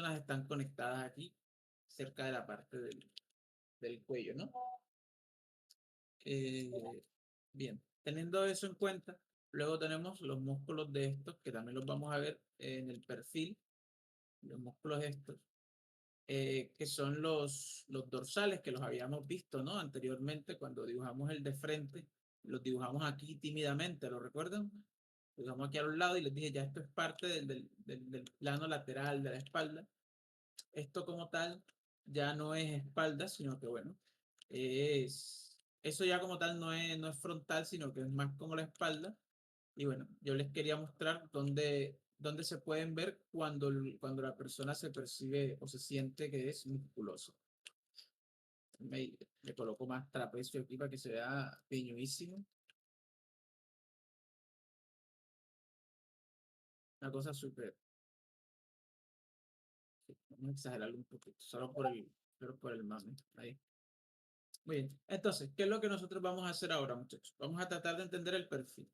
piernas están conectadas aquí, cerca de la parte del cuello, ¿no? Eh, bien, teniendo eso en cuenta, luego tenemos los músculos de estos, que también los vamos a ver en el perfil, los músculos estos, que son los dorsales, que los habíamos visto, ¿no? Anteriormente, cuando dibujamos el de frente, los dibujamos aquí tímidamente, ¿lo recuerdan? Lo dibujamos aquí a los lados y les dije, ya esto es parte del plano lateral de la espalda. Esto como tal ya no es espalda, sino que bueno, eso ya como tal no es frontal, sino que es más como la espalda. Y bueno, yo les quería mostrar dónde se pueden ver cuando la persona se percibe o se siente que es musculoso. Le coloco más trapecio aquí para que se vea peñudísimo. Una cosa súper, vamos a exagerarlo un poquito, solo por el mame. Ahí. Muy bien. Entonces, ¿qué es lo que nosotros vamos a hacer ahora, muchachos? Vamos a tratar de entender el perfil.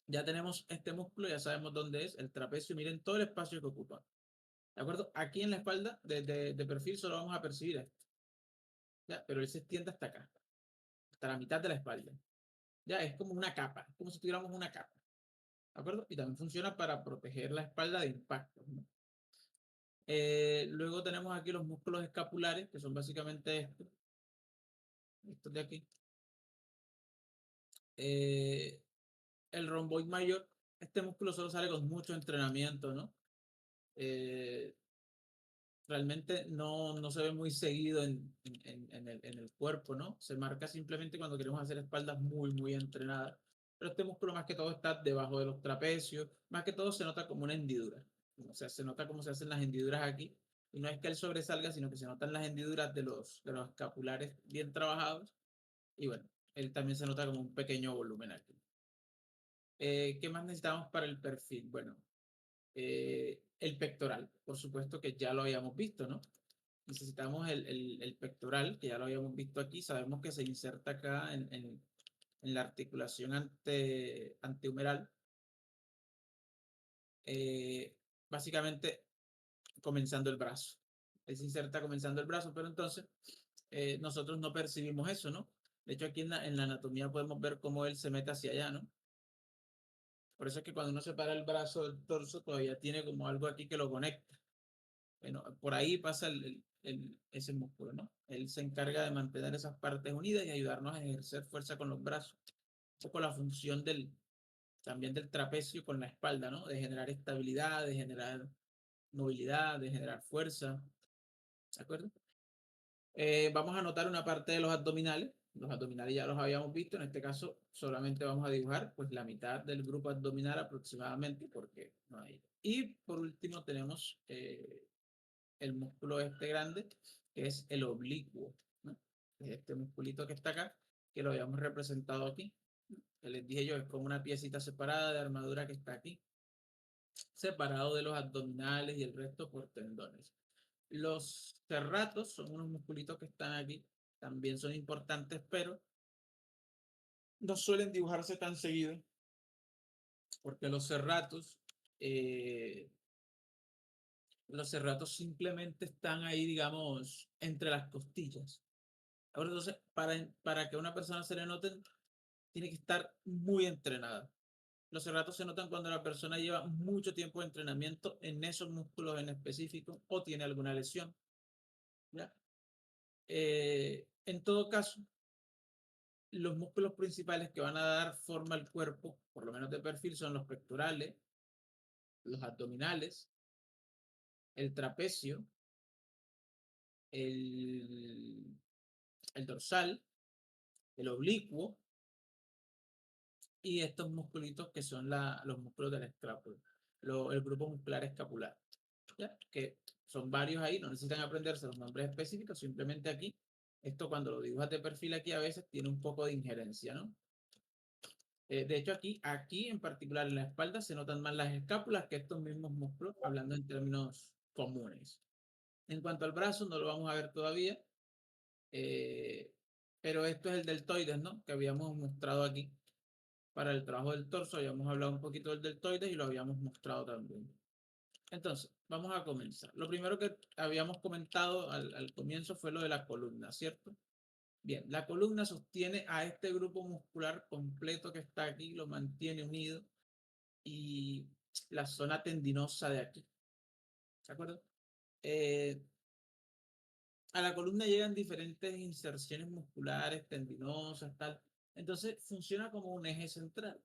Ya tenemos este músculo, ya sabemos dónde es, el trapecio. Miren todo el espacio que ocupa. ¿De acuerdo? Aquí en la espalda, de perfil, solo vamos a percibir esto. ¿Ya? Pero él se extiende hasta acá, hasta la mitad de la espalda. Ya es como una capa, como si tuviéramos una capa. ¿De acuerdo? Y también funciona para proteger la espalda de impactos, ¿no? Luego tenemos aquí los músculos escapulares, que son básicamente estos de aquí. El romboid mayor, este músculo solo sale con mucho entrenamiento, ¿no? Eh, Realmente no se ve muy seguido en el cuerpo, ¿no? Se marca simplemente cuando queremos hacer espaldas muy entrenadas. Pero este músculo más que todo está debajo de los trapecios, más que todo se nota como una hendidura. O sea, se nota cómo se hacen las hendiduras aquí. Y no es que él sobresalga, sino que se notan las hendiduras de los escapulares bien trabajados. Y bueno, él también se nota como un pequeño volumen aquí. ¿Qué más necesitamos para el perfil? Bueno, el pectoral, por supuesto que ya lo habíamos visto, ¿no? Necesitamos el pectoral, que ya lo habíamos visto aquí, sabemos que se inserta acá en la articulación antehumeral, básicamente comenzando el brazo. Él se inserta comenzando el brazo, pero entonces nosotros no percibimos eso, ¿no? De hecho, aquí en la anatomía podemos ver cómo él se mete hacia allá, ¿no? Por eso es que cuando uno separa el brazo del torso, todavía tiene como algo aquí que lo conecta. Bueno, por ahí pasa ese músculo, ¿no? Él se encarga de mantener esas partes unidas y ayudarnos a ejercer fuerza con los brazos. Un poco la función también del trapecio con la espalda, ¿no? De generar estabilidad, de generar movilidad, de generar fuerza. ¿De acuerdo? Vamos a anotar una parte de los abdominales. Los abdominales ya los habíamos visto. En este caso, solamente vamos a dibujar pues la mitad del grupo abdominal aproximadamente, porque no hay. Y por último tenemos el músculo este grande, que es el oblicuo, ¿no? Este musculito que está acá, que lo habíamos representado aquí. Que les dije yo, es como una piecita separada de armadura que está aquí, separado de los abdominales y el resto por tendones. Los serratos son unos musculitos que están aquí, también son importantes, pero no suelen dibujarse tan seguido, porque eh, los serratos simplemente están ahí, digamos, entre las costillas. Ahora, entonces, para que una persona se le note, tiene que estar muy entrenada. Los serratos se notan cuando la persona lleva mucho tiempo de entrenamiento en esos músculos en específico o tiene alguna lesión. ¿Ya? En todo caso, los músculos principales que van a dar forma al cuerpo, por lo menos de perfil, son los pectorales, los abdominales, el trapecio, el, el dorsal, el oblicuo y estos musculitos que son los músculos del escápulo, el grupo muscular escapular, ¿ya? Que son varios ahí, no necesitan aprenderse los nombres específicos, simplemente aquí, esto cuando lo dibujas de perfil aquí a veces tiene un poco de injerencia, ¿no? De hecho aquí en particular en la espalda se notan más las escápulas que estos mismos músculos, hablando en términos comunes. En cuanto al brazo, no lo vamos a ver todavía, eh, pero esto es el deltoides, ¿no? Que habíamos mostrado aquí. Para el trabajo del torso habíamos hablado un poquito del deltoides y lo habíamos mostrado también. Entonces, vamos a comenzar. Lo primero que habíamos comentado al comienzo fue lo de la columna, ¿cierto? Bien, la columna sostiene a este grupo muscular completo que está aquí, lo mantiene unido y la zona tendinosa de aquí, ¿de acuerdo? Eh, a la columna llegan diferentes inserciones musculares, tendinosas, tal. Entonces funciona como un eje central.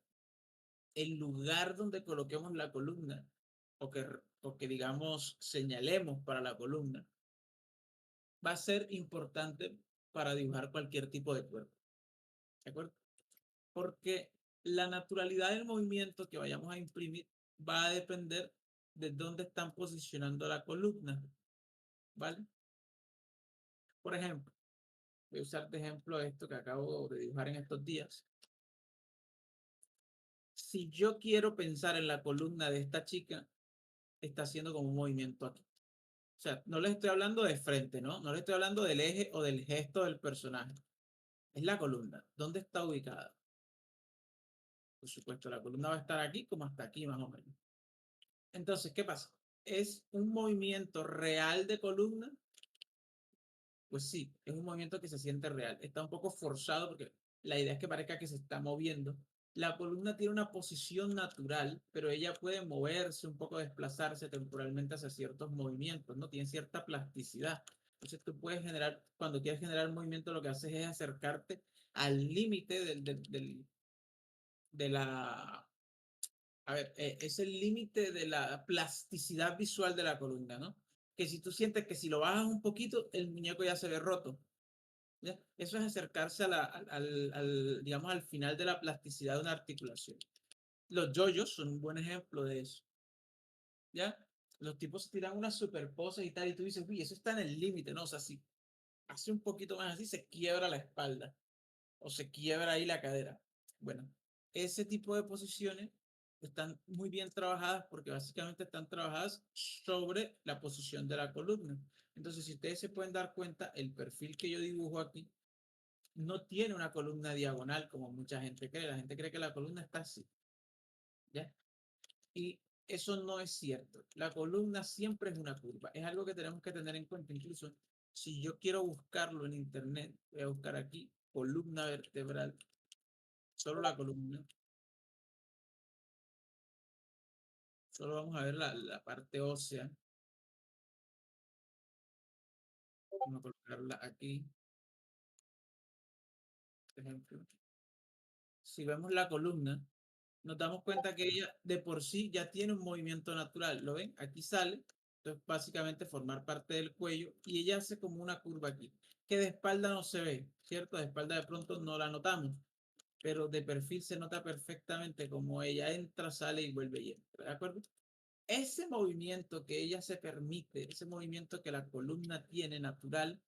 El lugar donde coloquemos la columna o que digamos señalemos para la columna va a ser importante para dibujar cualquier tipo de cuerpo, ¿de acuerdo? Porque la naturalidad del movimiento que vayamos a imprimir va a depender de dónde están posicionando la columna, ¿vale? Por ejemplo, voy a usar de ejemplo esto que acabo de dibujar en estos días. Si yo quiero pensar en la columna de esta chica, está haciendo como un movimiento aquí. O sea, no les estoy hablando de frente, ¿no? No les estoy hablando del eje o del gesto del personaje. Es la columna. ¿Dónde está ubicada? Por supuesto, la columna va a estar aquí como hasta aquí más o menos. Entonces, ¿qué pasa? ¿Es un movimiento real de columna? Pues sí, es un movimiento que se siente real. Está un poco forzado porque la idea es que parezca que se está moviendo. La columna tiene una posición natural, pero ella puede moverse un poco, desplazarse temporalmente hacia ciertos movimientos, ¿no? Tiene cierta plasticidad. Entonces tú puedes generar, cuando quieres generar movimiento, lo que haces es acercarte al límite de la, a ver, es el límite de la plasticidad visual de la columna, ¿no? Que si tú sientes que si lo bajas un poquito, el muñeco ya se ve roto. ¿Ya? Eso es acercarse digamos, al final de la plasticidad de una articulación. Los yoyos son un buen ejemplo de eso. ¿Ya? Los tipos se tiran unas superposes y tal, y tú dices, uy, eso está en el límite, ¿no? O sea, si hace un poquito más así, se quiebra la espalda o se quiebra ahí la cadera. Bueno, ese tipo de posiciones están muy bien trabajadas porque básicamente están trabajadas sobre la posición de la columna. Entonces, si ustedes se pueden dar cuenta, el perfil que yo dibujo aquí no tiene una columna diagonal como mucha gente cree. La gente cree que la columna está así, ¿ya? Y eso no es cierto. La columna siempre es una curva. Es algo que tenemos que tener en cuenta. Incluso si yo quiero buscarlo en internet, voy a buscar aquí columna vertebral, solo la columna. Solo vamos a ver la parte ósea. Vamos a colocarla aquí, por ejemplo. Si vemos la columna, nos damos cuenta que ella de por sí ya tiene un movimiento natural. ¿Lo ven? Aquí sale. Entonces, básicamente formar parte del cuello y ella hace como una curva aquí, que de espalda no se ve, ¿cierto? De espalda de pronto no la notamos, pero de perfil se nota perfectamente como ella entra, sale y vuelve y entra, ¿de acuerdo? Ese movimiento que ella se permite, ese movimiento que la columna tiene natural,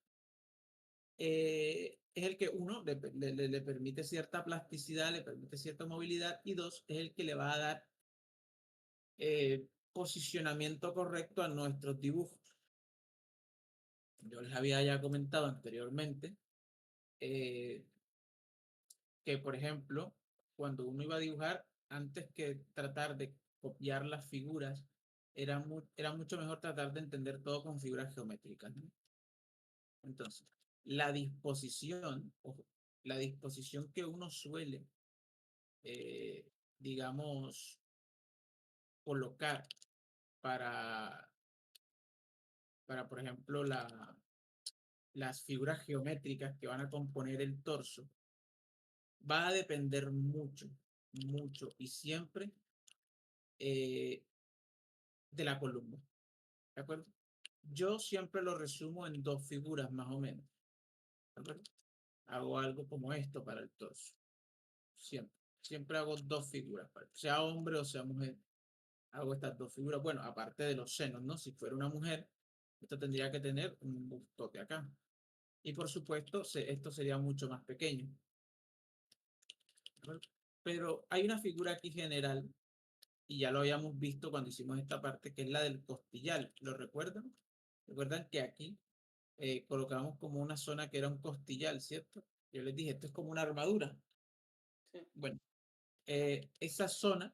es el que uno le permite cierta plasticidad, le permite cierta movilidad y dos, es el que le va a dar posicionamiento correcto a nuestros dibujos. Yo les había ya comentado anteriormente eh, que, por ejemplo, cuando uno iba a dibujar, antes que tratar de copiar las figuras, era mucho mejor tratar de entender todo con figuras geométricas, ¿no? Entonces, la disposición, ojo, la disposición que uno suele, digamos, colocar para, por ejemplo, las figuras geométricas que van a componer el torso, va a depender mucho, mucho y siempre eh, de la columna. ¿De acuerdo? Yo siempre lo resumo en dos figuras más o menos. ¿De acuerdo? Hago algo como esto para el torso. Siempre. Siempre hago dos figuras, sea hombre o sea mujer. Hago estas dos figuras. Bueno, aparte de los senos, ¿no? Si fuera una mujer, esto tendría que tener un bustote acá. Y por supuesto, esto sería mucho más pequeño. ¿De acuerdo? Pero hay una figura aquí general, y ya lo habíamos visto cuando hicimos esta parte, que es la del costillar. ¿Lo recuerdan? Recuerdan que aquí colocamos como una zona que era un costillar, ¿cierto? Yo les dije, esto es como una armadura. Sí. Bueno, esa zona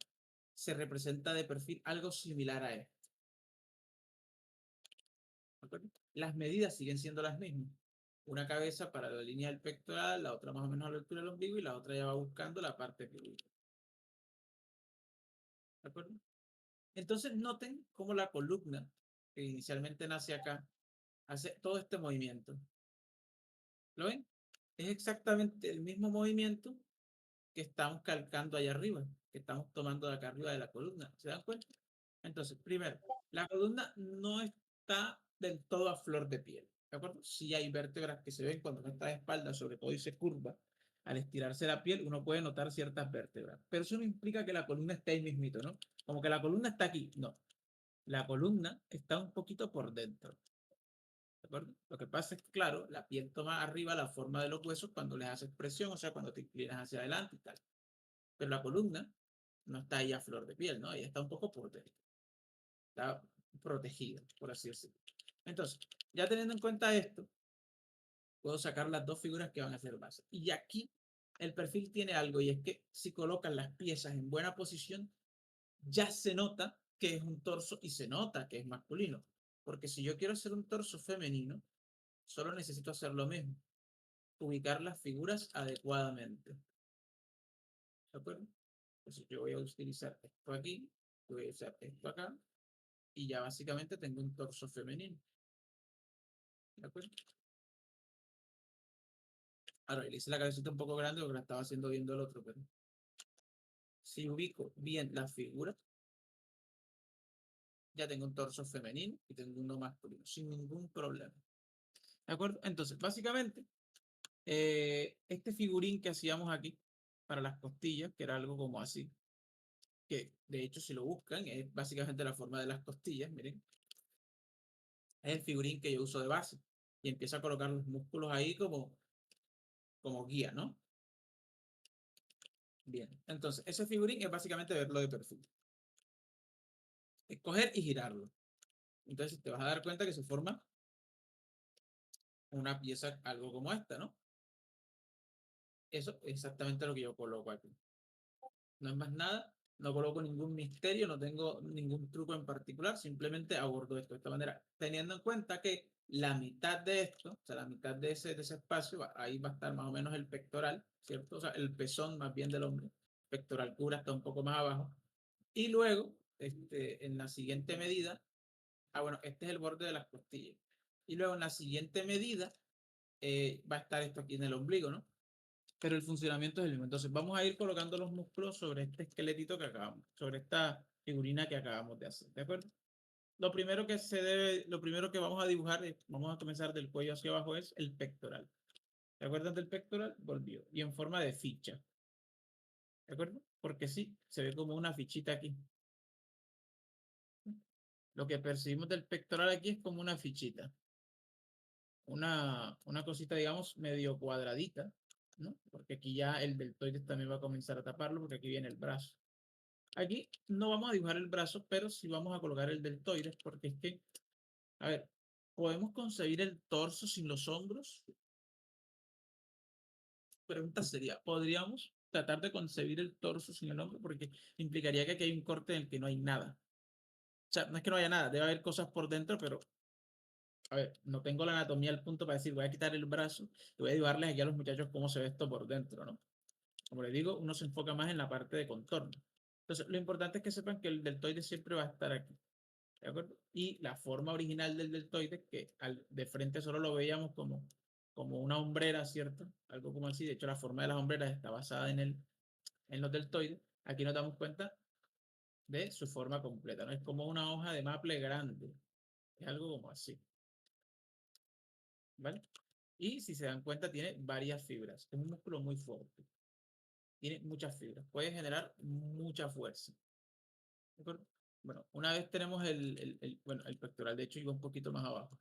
se representa de perfil algo similar a esto. ¿de acuerdo? Las medidas siguen siendo las mismas. Una cabeza para la línea del pectoral, la otra más o menos a la altura del ombligo y la otra ya va buscando la parte pélvica. ¿De acuerdo? Entonces noten cómo la columna, que inicialmente nace acá, hace todo este movimiento. ¿Lo ven? Es exactamente el mismo movimiento que estamos calcando allá arriba, que estamos tomando de acá arriba de la columna. ¿Se dan cuenta? Entonces, primero, la columna no está del todo a flor de piel, ¿de acuerdo? Sí hay vértebras que se ven cuando uno está de espalda, sobre todo y se curva. Al estirarse la piel, uno puede notar ciertas vértebras, pero eso no implica que la columna esté ahí mismito, ¿no? Como que la columna está aquí, no. La columna está un poquito por dentro, ¿de acuerdo? Lo que pasa es que, claro, la piel toma arriba la forma de los huesos cuando les haces presión, o sea, cuando te inclinas hacia adelante y tal. Pero la columna no está ahí a flor de piel, ¿no? Ella está un poco por dentro, está protegida, por así decirlo. Entonces, ya teniendo en cuenta esto, puedo sacar las dos figuras que van a ser base. Y aquí el perfil tiene algo, y es que si colocan las piezas en buena posición, ya se nota que es un torso y se nota que es masculino. Porque si yo quiero hacer un torso femenino, solo necesito hacer lo mismo, ubicar las figuras adecuadamente. ¿De acuerdo? Entonces yo voy a utilizar esto aquí, voy a usar esto acá, y ya básicamente tengo un torso femenino. ¿De acuerdo? Ahora, le hice la cabecita un poco grande porque la estaba haciendo viendo el otro, pero si ubico bien la figura, ya tengo un torso femenino y tengo uno masculino, sin ningún problema. ¿De acuerdo? Entonces, básicamente, este figurín que hacíamos aquí para las costillas, que era algo como así, que de hecho si lo buscan es básicamente la forma de las costillas, miren, es el figurín que yo uso de base y empiezo a colocar los músculos ahí como guía, ¿no? Bien, entonces ese figurín es básicamente verlo de perfil, escoger y girarlo. Entonces te vas a dar cuenta que se forma una pieza algo como esta, ¿no? Eso es exactamente lo que yo coloco aquí. No es más nada, no coloco ningún misterio, no tengo ningún truco en particular, simplemente abordo esto de esta manera, teniendo en cuenta que la mitad de esto, o sea, la mitad de ese espacio, ahí va a estar más o menos el pectoral, ¿cierto? O sea, el pezón más bien del hombre, pectoral cura está un poco más abajo, y luego, en la siguiente medida, bueno, este es el borde de las costillas, y luego en la siguiente medida va a estar esto aquí en el ombligo, ¿no? Pero el funcionamiento es el mismo. Entonces vamos a ir colocando los músculos sobre este esqueletito que acabamos, sobre esta figurina que acabamos de hacer, ¿de acuerdo? Lo primero que vamos a dibujar, vamos a comenzar del cuello hacia abajo, es el pectoral. ¿De acuerdo? Del pectoral? Volvió. Y en forma de ficha. ¿De acuerdo? Porque sí, se ve como una fichita aquí. Lo que percibimos del pectoral aquí es como una fichita. Una cosita, digamos, medio cuadradita, ¿no? Porque aquí ya el deltoides también va a comenzar a taparlo porque aquí viene el brazo. Aquí no vamos a dibujar el brazo, pero sí vamos a colocar el deltoides porque es que, a ver, ¿podemos concebir el torso sin los hombros? Pregunta sería, ¿podríamos tratar de concebir el torso sin el hombro? Porque implicaría que aquí hay un corte en el que no hay nada. O sea, no es que no haya nada, debe haber cosas por dentro, pero, a ver, no tengo la anatomía al punto para decir, voy a quitar el brazo y voy a dibujarles aquí a los muchachos cómo se ve esto por dentro, ¿no? Como les digo, uno se enfoca más en la parte de contorno. Entonces, lo importante es que sepan que el deltoide siempre va a estar aquí. ¿De acuerdo? Y la forma original del deltoide, que de frente solo lo veíamos como una hombrera, ¿cierto? Algo como así. De hecho, la forma de las hombreras está basada en los deltoides. Aquí nos damos cuenta de su forma completa, ¿no? Es como una hoja de maple grande. Es algo como así. ¿Vale? Y si se dan cuenta, tiene varias fibras. Es un músculo muy fuerte. Tiene muchas fibras. Puede generar mucha fuerza. ¿De acuerdo? Bueno, una vez tenemos bueno, el pectoral, de hecho, iba un poquito más abajo.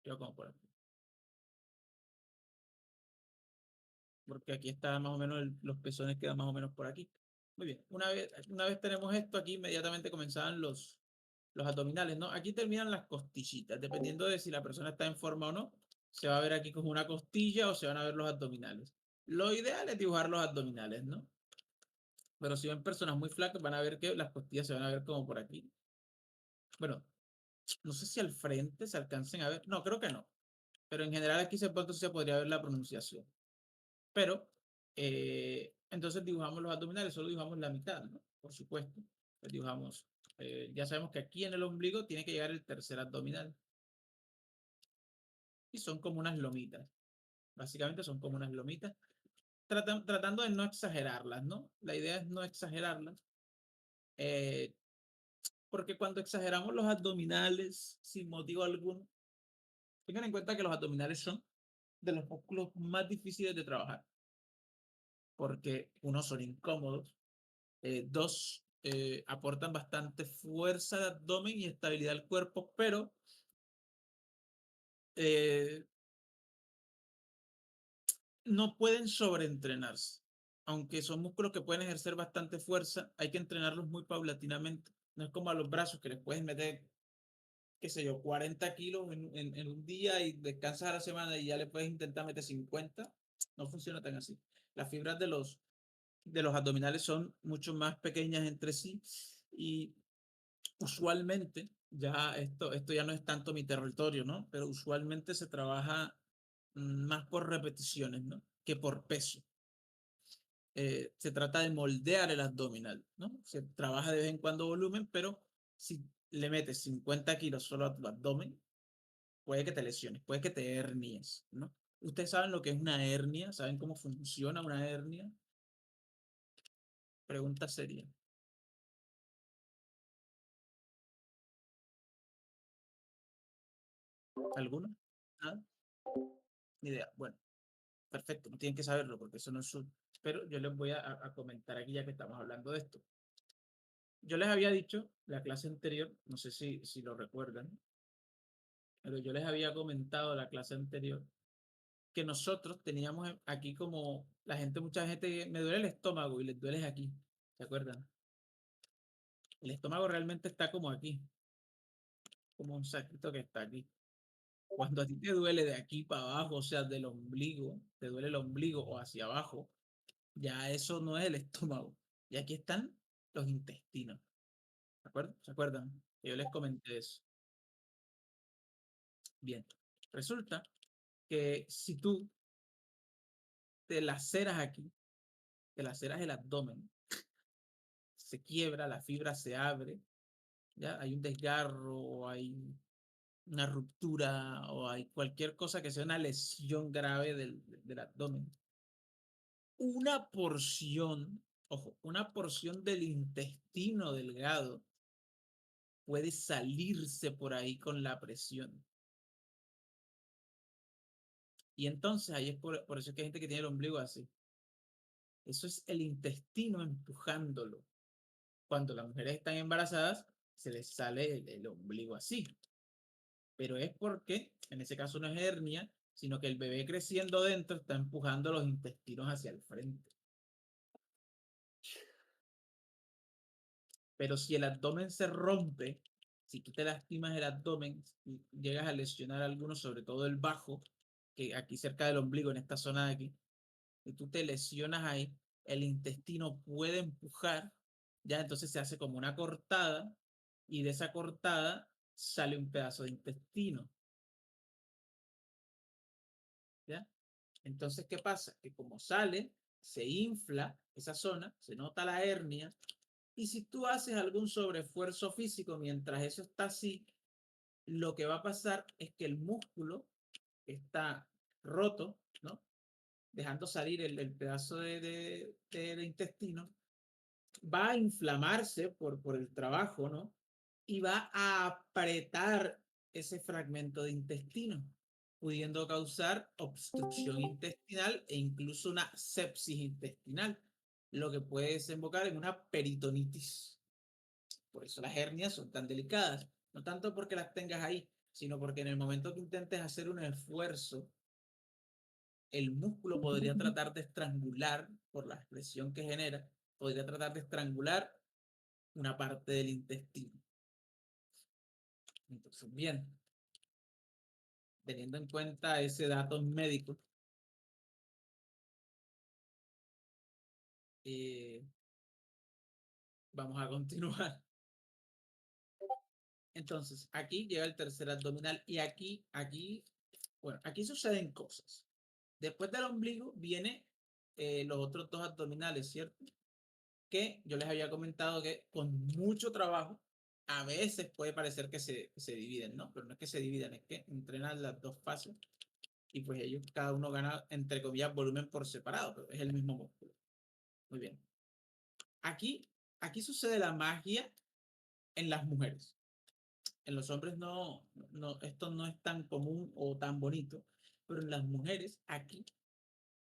Iba como por aquí. Porque aquí está más o menos, los pezones quedan más o menos por aquí. Muy bien, una vez tenemos esto, aquí inmediatamente comenzaban los abdominales, ¿no? Aquí terminan las costillitas, dependiendo de si la persona está en forma o no, se va a ver aquí como una costilla o se van a ver los abdominales. Lo ideal es dibujar los abdominales, ¿no? Pero si ven personas muy flacas, van a ver que las costillas se van a ver como por aquí. Bueno, no sé si al frente se alcancen a ver, no, creo que no, pero en general aquí se, pronto se podría ver la pronunciación. Pero, entonces dibujamos los abdominales, solo dibujamos la mitad, ¿no? Por supuesto. Pues dibujamos, ya sabemos que aquí en el ombligo tiene que llegar el tercer abdominal. Y son como unas lomitas. Básicamente son como unas lomitas. Tratando de no exagerarlas, ¿no? La idea es no exagerarlas. eh, Porque cuando exageramos los abdominales sin motivo alguno, tengan en cuenta que los abdominales son de los músculos más difíciles de trabajar. Porque uno, son incómodos. Dos, aportan bastante fuerza al abdomen y estabilidad al cuerpo, pero eh, no pueden sobreentrenarse. Aunque son músculos que pueden ejercer bastante fuerza, hay que entrenarlos muy paulatinamente. No es como a los brazos que les puedes meter, qué sé yo, 40 kilos en un día y descansas a la semana y ya le puedes intentar meter 50. No funciona tan así. Las fibras de los abdominales son mucho más pequeñas entre sí y usualmente, ya esto ya no es tanto mi territorio, ¿no? Pero usualmente se trabaja más por repeticiones, ¿no? Que por peso. Se trata de moldear el abdominal, ¿no? Se trabaja de vez en cuando volumen, pero si le metes 50 kilos solo a tu abdomen, puede que te lesiones, puede que te hernies, ¿no? ¿Ustedes saben lo que es una hernia? ¿Saben cómo funciona una hernia? Pregunta seria. ¿Alguna? ¿Nada? Ni idea. Bueno, perfecto, no tienen que saberlo porque eso no es su... Pero yo les voy a comentar aquí ya que estamos hablando de esto. Yo les había dicho la clase anterior, no sé si lo recuerdan, pero yo les había comentado la clase anterior que nosotros teníamos aquí como la gente, mucha gente, me duele el estómago y les duele aquí, ¿se acuerdan? El estómago realmente está como aquí, como un saquito que está aquí. Cuando a ti te duele de aquí para abajo, o sea, del ombligo, te duele el ombligo o hacia abajo, ya eso no es el estómago. Y aquí están los intestinos. ¿De acuerdo? ¿Se acuerdan? Que yo les comenté eso. Bien. Resulta que si tú te laceras aquí, te laceras el abdomen, se quiebra, la fibra se abre, ¿ya? Hay un desgarro, o hay una ruptura, o hay cualquier cosa que sea una lesión grave del abdomen. Una porción, ojo, una porción del intestino delgado puede salirse por ahí con la presión. Y entonces ahí es por eso que hay gente que tiene el ombligo así. Eso es el intestino empujándolo. Cuando las mujeres están embarazadas, se les sale el ombligo así. Pero es porque, en ese caso no es hernia, sino que el bebé creciendo dentro está empujando los intestinos hacia el frente. Pero si el abdomen se rompe, si tú te lastimas el abdomen y llegas a lesionar alguno, sobre todo el bajo, que aquí cerca del ombligo, en esta zona de aquí, y tú te lesionas ahí, el intestino puede empujar, ya entonces se hace como una cortada y de esa cortada sale un pedazo de intestino, ¿ya? Entonces, ¿qué pasa? Que como sale, se infla esa zona, se nota la hernia, y si tú haces algún sobreesfuerzo físico mientras eso está así, lo que va a pasar es que el músculo está roto, ¿no? Dejando salir el pedazo de intestino, va a inflamarse por el trabajo, ¿no? Y va a apretar ese fragmento de intestino, pudiendo causar obstrucción intestinal e incluso una sepsis intestinal, lo que puede desembocar en una peritonitis. Por eso las hernias son tan delicadas, no tanto porque las tengas ahí, sino porque en el momento que intentes hacer un esfuerzo, el músculo podría tratar de estrangular, por la presión que genera, podría tratar de estrangular una parte del intestino. Entonces, bien, teniendo en cuenta ese dato médico, eh, vamos a continuar. Entonces, aquí llega el tercer abdominal y bueno, aquí suceden cosas. Después del ombligo viene los otros dos abdominales, ¿cierto? Que yo les había comentado que con mucho trabajo a veces puede parecer que se dividen, ¿no? Pero no es que se dividen, es que entrenan las dos fases y pues ellos cada uno gana, entre comillas, volumen por separado, pero es el mismo músculo. Muy bien. Aquí, aquí sucede la magia en las mujeres. En los hombres esto no es tan común o tan bonito, pero en las mujeres, aquí,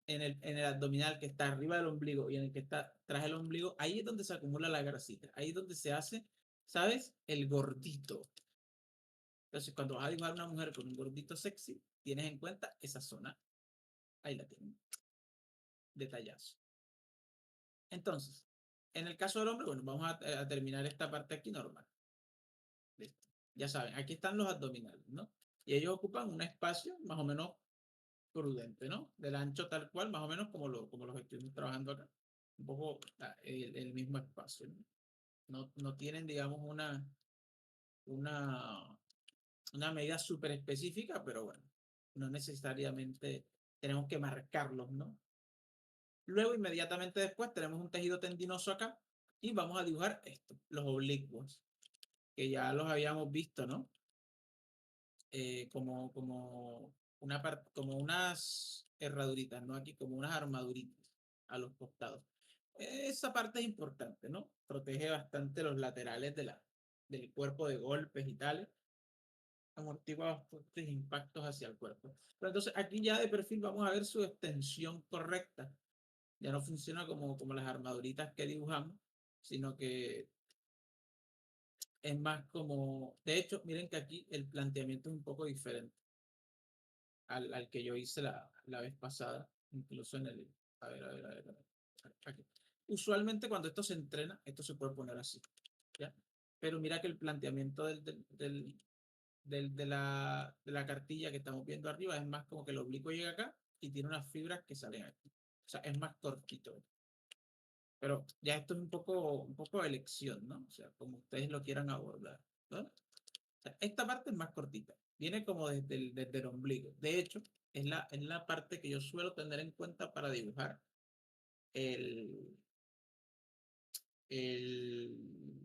en el abdominal que está arriba del ombligo y en el que está tras el ombligo, ahí es donde se acumula la grasita, ahí es donde se hace, ¿sabes? El gordito. Entonces, cuando vas a dibujar a una mujer con un gordito sexy, tienes en cuenta esa zona, ahí la tienen, detallazo. Entonces, en el caso del hombre, bueno, vamos a terminar esta parte aquí normal. Listo. Ya saben, aquí están los abdominales, ¿no? Y ellos ocupan un espacio más o menos prudente, ¿no? Del ancho tal cual, más o menos como los que estuvimos trabajando acá. Un poco el mismo espacio, ¿no? No tienen, digamos, una, una medida súper específica, pero bueno, no necesariamente tenemos que marcarlos, ¿no? Luego, inmediatamente después, tenemos un tejido tendinoso acá y vamos a dibujar esto, los oblicuos, que ya los habíamos visto, ¿no? Como unas herraduritas, ¿no? Aquí, como unas armaduritas a los costados. Esa parte es importante, ¿no? Protege bastante los laterales del cuerpo de golpes y tales. Amortigua bastantes impactos hacia el cuerpo. Pero entonces aquí ya de perfil vamos a ver su extensión correcta. Ya no funciona como las armaduritas que dibujamos, sino que es más como, de hecho, miren que aquí el planteamiento es un poco diferente al que yo hice la vez pasada, incluso en el, a ver, aquí. Usualmente cuando esto se entrena, esto se puede poner así, ¿ya? Pero mira que el planteamiento de la cartilla que estamos viendo arriba es más como que el oblicuo llega acá y tiene unas fibras que salen aquí. O sea, es más cortito. Pero ya esto es un poco de elección, ¿no? O sea, como ustedes lo quieran abordar, ¿no? O sea, esta parte es más cortita. Viene como desde el ombligo. De hecho, es la parte que yo suelo tener en cuenta para dibujar el, el,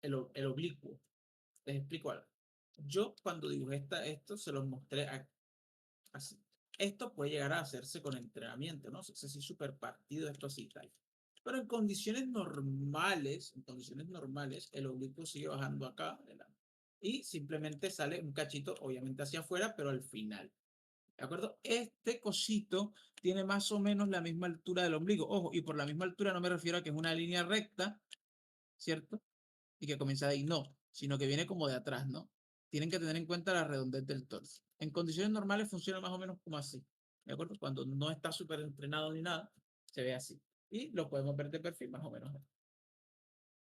el oblicuo. Les explico algo. Yo cuando dibujé esto se los mostré así. Esto puede llegar a hacerse con entrenamiento, ¿no? Se hace así súper partido, esto así, tal. Pero en condiciones normales, el oblicuo sigue bajando acá y simplemente sale un cachito, obviamente hacia afuera, pero al final. ¿De acuerdo? Este cosito tiene más o menos la misma altura del ombligo. Ojo, y por la misma altura no me refiero a que es una línea recta, ¿cierto? Y que comienza de ahí, no, sino que viene como de atrás, ¿no? Tienen que tener en cuenta la redondez del torso. En condiciones normales funciona más o menos como así, ¿de acuerdo? Cuando no está súper entrenado ni nada, se ve así. Y lo podemos ver de perfil más o menos. O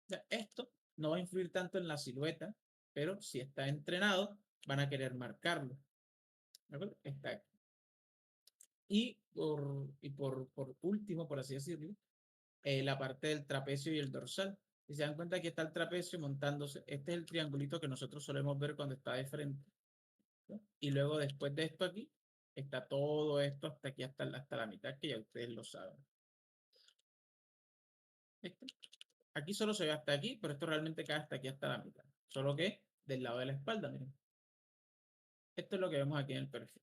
sea, esto no va a influir tanto en la silueta, pero si está entrenado, van a querer marcarlo, ¿de acuerdo? Está aquí. Por último, por así decirlo, la parte del trapecio y el dorsal. Si se dan cuenta, aquí está el trapecio montándose. Este es el triangulito que nosotros solemos ver cuando está de frente, ¿no? Y luego después de esto aquí, está todo esto hasta aquí, hasta la mitad, que ya ustedes lo saben. ¿Listo? Aquí solo se ve hasta aquí, pero esto realmente cae hasta aquí, hasta la mitad. Solo que del lado de la espalda, miren. Esto es lo que vemos aquí en el perfil.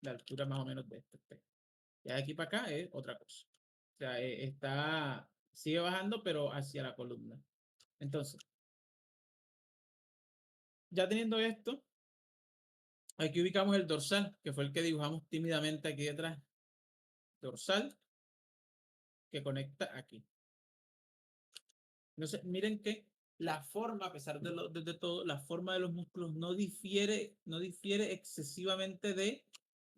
La altura más o menos de este espejo. Ya de aquí para acá es otra cosa. O sea, sigue bajando, pero hacia la columna. Entonces, ya teniendo esto, aquí ubicamos el dorsal, que fue el que dibujamos tímidamente aquí detrás. Dorsal que conecta aquí. Entonces, miren que la forma, a pesar de todo, la forma de los músculos no difiere excesivamente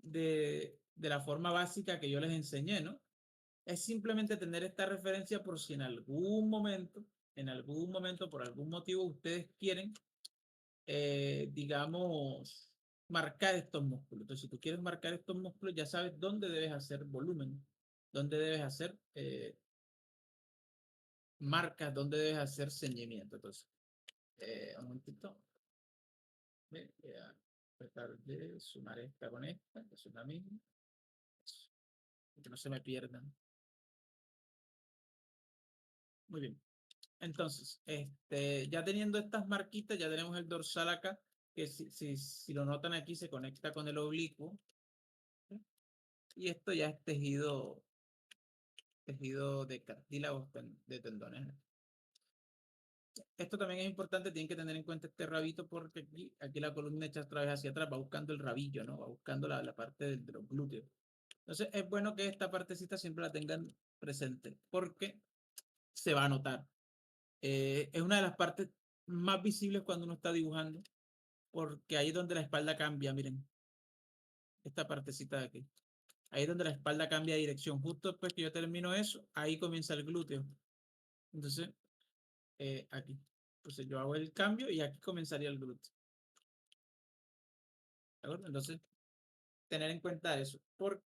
de la forma básica que yo les enseñé, ¿no? Es simplemente tener esta referencia por si en algún momento, por algún motivo, ustedes quieren, digamos, marcar estos músculos. Entonces, si tú quieres marcar estos músculos, ya sabes dónde debes hacer volumen, dónde debes hacer marcas dónde debes hacer ceñimiento. Entonces, un momentito. Voy a tratar de sumar esta con esta, que es la misma. Que no se me pierdan. Muy bien. Entonces, ya teniendo estas marquitas, ya tenemos el dorsal acá, que si lo notan aquí, se conecta con el oblicuo. ¿Sí? Y esto ya es tejido de cartílagos de tendones. Esto también es importante, tienen que tener en cuenta este rabito porque aquí la columna echa otra vez hacia atrás, va buscando el rabillo, ¿no? Va buscando la parte de los glúteos. Entonces es bueno que esta partecita siempre la tengan presente porque se va a notar. Es una de las partes más visibles cuando uno está dibujando porque ahí es donde la espalda cambia, miren, esta partecita de aquí. Ahí es donde la espalda cambia de dirección. Justo después que yo termino eso, ahí comienza el glúteo. Entonces, aquí. Entonces yo hago el cambio y aquí comenzaría el glúteo. ¿De acuerdo? Entonces, tener en cuenta eso.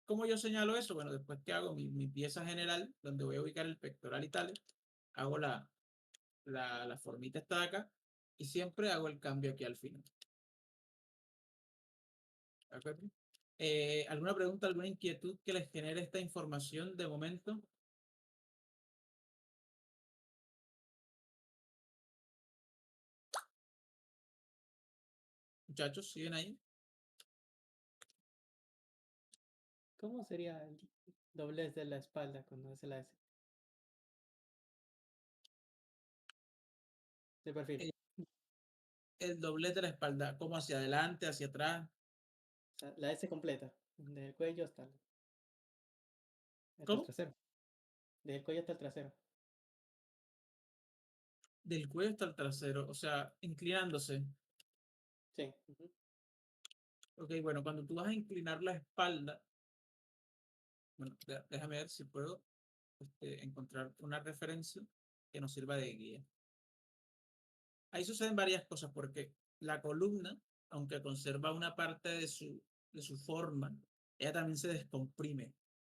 ¿Cómo yo señalo eso? Bueno, después que hago mi pieza general, donde voy a ubicar el pectoral y tal, hago la formita esta de acá y siempre hago el cambio aquí al final. ¿De acuerdo? ¿Alguna pregunta, alguna inquietud que les genere esta información de momento? Muchachos, ¿siguen ahí? ¿Cómo sería el doblez de la espalda cuando hace la S? De perfil. Eh, el doblez de la espalda, como hacia adelante, hacia atrás. O sea, la S completa. Del cuello hasta el ¿Cómo? trasero. Del cuello hasta el trasero. Del cuello hasta el trasero, o sea, inclinándose. Sí. Ujú. Ok, bueno, cuando tú vas a inclinar la espalda, bueno, déjame ver si puedo encontrar una referencia que nos sirva de guía. Ahí suceden varias cosas porque la columna, aunque conserva una parte de su forma, ella también se descomprime.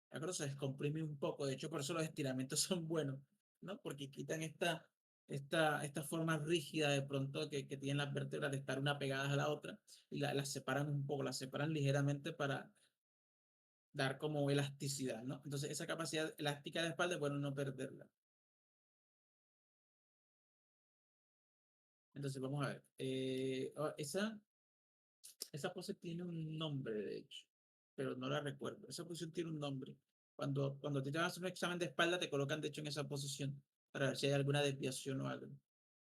¿De acuerdo? Se descomprime un poco. De hecho, por eso los estiramientos son buenos, ¿no? Porque quitan esta forma rígida de pronto que tienen las vértebras de estar una pegadas a la otra y las separan un poco, las separan ligeramente para dar como elasticidad, ¿no? Entonces, esa capacidad elástica de la espalda es bueno no perderla. Entonces, vamos a ver. Esa pose tiene un nombre, de hecho, pero no la recuerdo. Esa posición tiene un nombre. Cuando te hagas un examen de espalda, te colocan, de hecho, en esa posición para ver si hay alguna desviación o algo.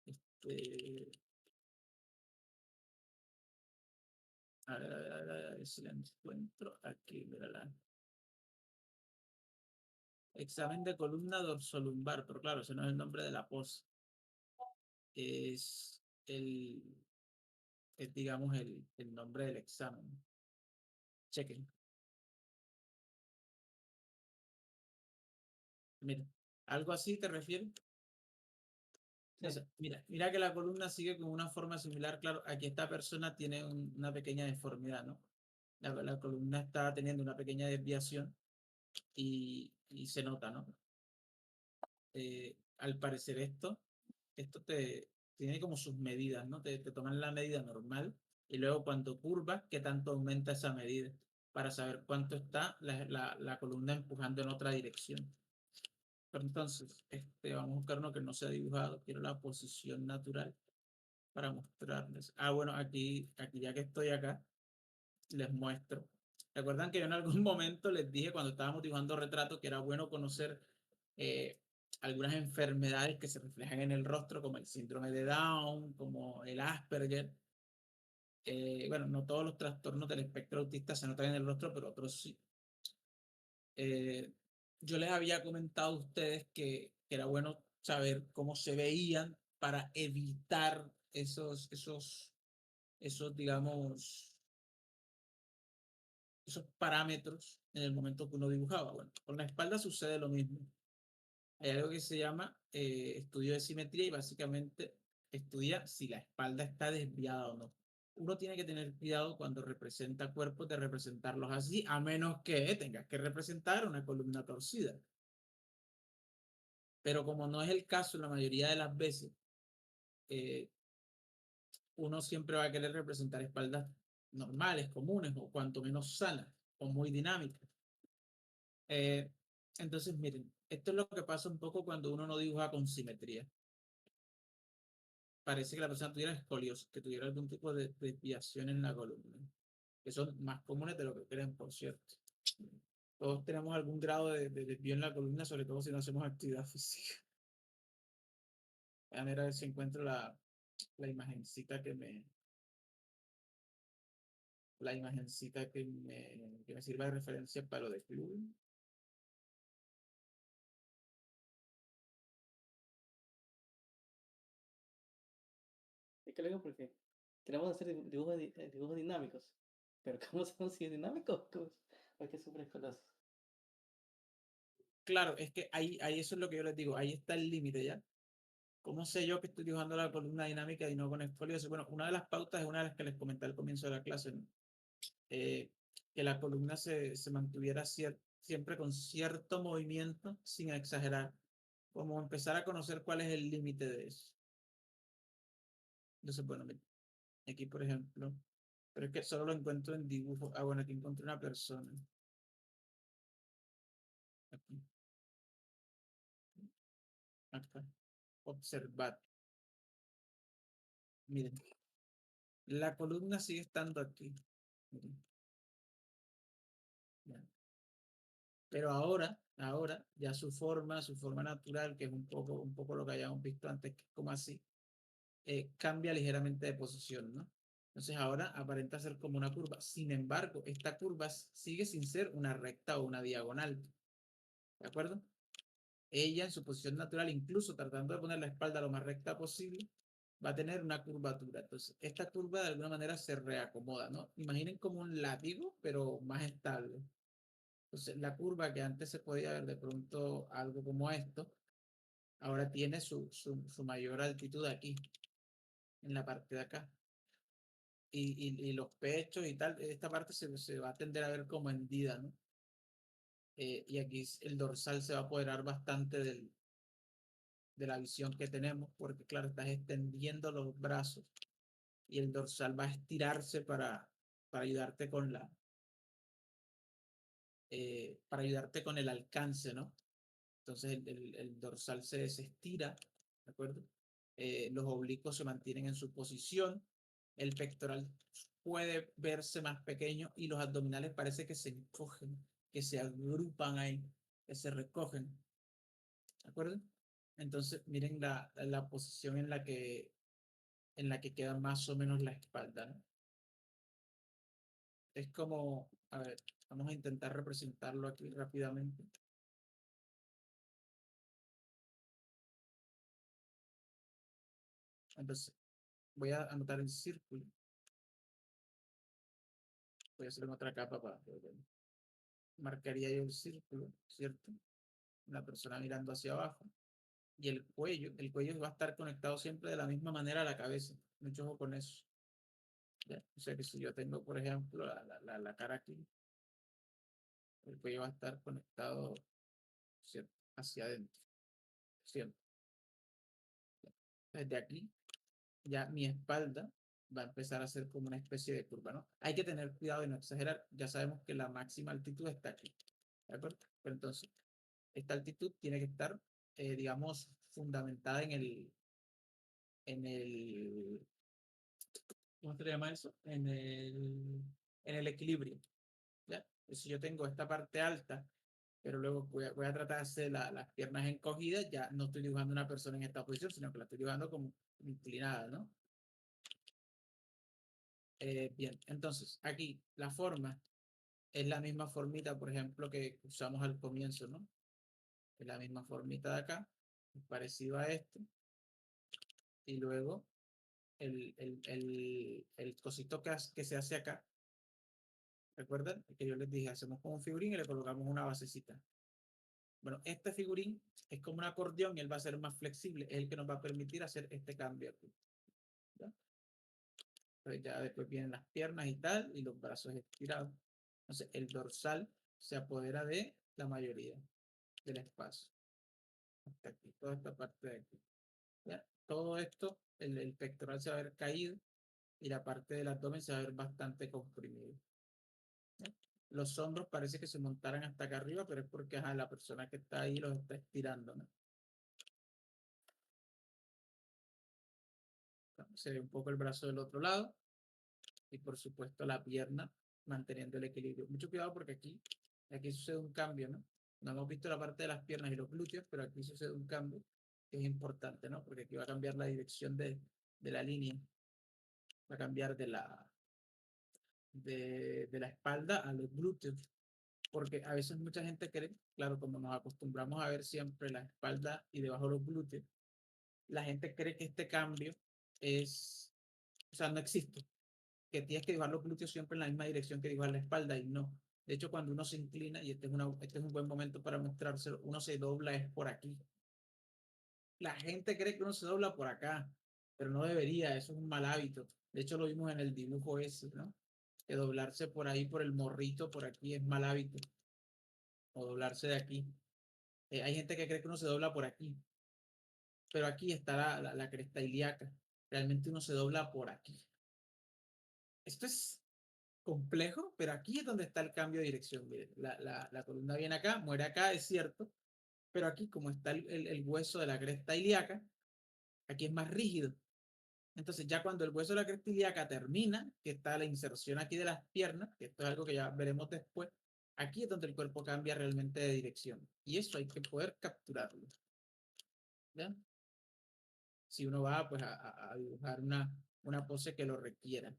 Este, a ver si la encuentro aquí. Mírala. Examen de columna dorsolumbar, pero claro, ese no es el nombre de la pose. Es digamos, el nombre del examen. Chequen. Mira, ¿algo así te refieres? Sí. Entonces, mira que la columna sigue con una forma similar. Claro, aquí esta persona tiene una pequeña deformidad, ¿no? La columna está teniendo una pequeña desviación y se nota, ¿no? Al parecer esto te tiene como sus medidas, ¿no? Te toman la medida normal y luego cuando curvas, ¿qué tanto aumenta esa medida? Para saber cuánto está la columna empujando en otra dirección. Pero entonces, vamos a buscar uno que no se ha dibujado. Quiero la posición natural para mostrarles. Bueno, aquí ya que estoy acá, les muestro. ¿Recuerdan que yo en algún momento les dije cuando estábamos dibujando retratos que era bueno conocer eh, algunas enfermedades que se reflejan en el rostro, como el síndrome de Down, como el Asperger? Bueno, no todos los trastornos del espectro autista se notan en el rostro, pero otros sí. Eh, yo les había comentado a ustedes que era bueno saber cómo se veían para evitar digamos, esos parámetros en el momento que uno dibujaba. Bueno, con la espalda sucede lo mismo. Hay algo que se llama estudio de simetría y básicamente estudia si la espalda está desviada o no. Uno tiene que tener cuidado cuando representa cuerpos de representarlos así, a menos que tengas que representar una columna torcida. Pero como no es el caso la mayoría de las veces, eh, uno siempre va a querer representar espaldas normales, comunes o cuanto menos sanas o muy dinámicas. Eh, entonces, miren, esto es lo que pasa un poco cuando uno no dibuja con simetría. Parece que la persona tuviera escoliosis, que tuviera algún tipo de desviación en la columna, que son más comunes de lo que creen, por cierto. Todos tenemos algún grado de desvío en la columna, sobre todo si no hacemos actividad física. A ver si encuentro la imagencita la imagencita que me sirva de referencia para lo de club. Es que luego porque queremos hacer dibujos dinámicos. Pero ¿cómo son si dinámicos? ¿Por qué sufres con los... Claro, es que ahí eso es lo que yo les digo, ahí está el límite ya. ¿Cómo sé yo que estoy dibujando la columna dinámica y no con escoliosis? Bueno, una de las pautas es una de las que les comenté al comienzo de la clase, ¿no? Eh, que la columna se mantuviera siempre con cierto movimiento sin exagerar, como empezar a conocer cuál es el límite de eso. Entonces, bueno, aquí por ejemplo, pero es que solo lo encuentro en dibujo. Ah, bueno, aquí encontré una persona. Aquí, acá. Observad. Miren, la columna sigue estando aquí. Miren, ya. Pero ahora, ya su forma natural, que es un poco lo que hayamos visto antes, que es como así, cambia ligeramente de posición, ¿no? Entonces ahora aparenta ser como una curva. Sin embargo, esta curva sigue sin ser una recta o una diagonal, ¿de acuerdo? Ella en su posición natural, incluso tratando de poner la espalda lo más recta posible, va a tener una curvatura. Entonces, esta curva de alguna manera se reacomoda, ¿no? Imaginen como un látigo, pero más estable. Entonces, la curva que antes se podía ver de pronto algo como esto, ahora tiene su mayor altitud aquí, en la parte de acá. Y los pechos y tal, esta parte se va a tender a ver como hendida, ¿no? Y aquí el dorsal se va a apoderar bastante de la visión que tenemos, porque claro, estás extendiendo los brazos y el dorsal va a estirarse para ayudarte para ayudarte con el alcance, ¿no? Entonces el dorsal se desestira, ¿de acuerdo? Los oblicuos se mantienen en su posición, el pectoral puede verse más pequeño y los abdominales parece que se encogen, que se agrupan ahí, que se recogen, ¿de acuerdo? Entonces miren la posición en la que queda más o menos la espalda, ¿no? Es como, a ver, vamos a intentar representarlo aquí rápidamente. Entonces, voy a anotar el círculo. Voy a hacer otra capa para marcaría yo el círculo, ¿cierto? La persona mirando hacia abajo. Y el cuello va a estar conectado siempre de la misma manera a la cabeza. Mucho ojo con eso. ¿Ya? O sea que si yo tengo, por ejemplo, la cara aquí, el cuello va a estar conectado, ¿cierto? Hacia adentro, siempre. Desde aquí ya mi espalda va a empezar a hacer como una especie de curva, ¿no? Hay que tener cuidado de no exagerar. Ya sabemos que la máxima altitud está aquí, ¿de acuerdo? Pero entonces, esta altitud tiene que estar, digamos, fundamentada en el, ¿cómo se llama eso? En el equilibrio, ¿ya? Pues si yo tengo esta parte alta, pero luego voy a tratar de hacer las piernas encogidas, ya no estoy dibujando una persona en esta posición, sino que la estoy dibujando como inclinada, ¿no? Bien, entonces aquí la forma es la misma formita, por ejemplo, que usamos al comienzo, ¿no? Es la misma formita de acá, parecido a esto, y luego el cosito que se hace acá, ¿recuerdan? Que yo les dije, hacemos como un figurín y le colocamos una basecita. Bueno, este figurín es como un acordeón y él va a ser más flexible, es el que nos va a permitir hacer este cambio aquí, ¿ya? Entonces ya después vienen las piernas y tal, y los brazos estirados. Entonces el dorsal se apodera de la mayoría del espacio. hasta aquí, toda esta parte de aquí. ¿Ya? Todo esto, el pectoral se va a ver caído y la parte del abdomen se va a ver bastante comprimido. ¿Ya? Los hombros parece que se montaran hasta acá arriba, pero es porque ajá, la persona que está ahí los está estirando, ¿no? Se ve un poco el brazo del otro lado y por supuesto la pierna manteniendo el equilibrio. Mucho cuidado porque aquí sucede un cambio, ¿no? No hemos visto la parte de las piernas y los glúteos, pero aquí sucede un cambio que es importante, ¿no? Porque aquí va a cambiar la dirección de la línea, va a cambiar de la espalda a los glúteos, porque a veces mucha gente cree, claro, como nos acostumbramos a ver siempre la espalda y debajo los glúteos, la gente cree que este cambio es, o sea, no existe, que tienes que dibujar los glúteos siempre en la misma dirección que dibujar la espalda y no. De hecho, cuando uno se inclina, y este es un buen momento para mostrárselo, uno se dobla es por aquí. La gente cree que uno se dobla por acá, pero no debería, eso es un mal hábito. De hecho, lo vimos en el dibujo ese, ¿no? Que doblarse por ahí, por el morrito, por aquí es mal hábito, o doblarse de aquí. Hay gente que cree que uno se dobla por aquí, pero aquí está la cresta ilíaca. Realmente uno se dobla por aquí. Esto es complejo, pero aquí es donde está el cambio de dirección. Miren, la columna viene acá, muere acá, es cierto, pero aquí, como está el hueso de la cresta ilíaca, aquí es más rígido. Entonces, ya cuando el hueso de la cresta ilíaca termina, que está la inserción aquí de las piernas, que esto es algo que ya veremos después, aquí es donde el cuerpo cambia realmente de dirección. Y eso hay que poder capturarlo. ¿Ya? Si uno va pues, a dibujar una pose que lo requiera.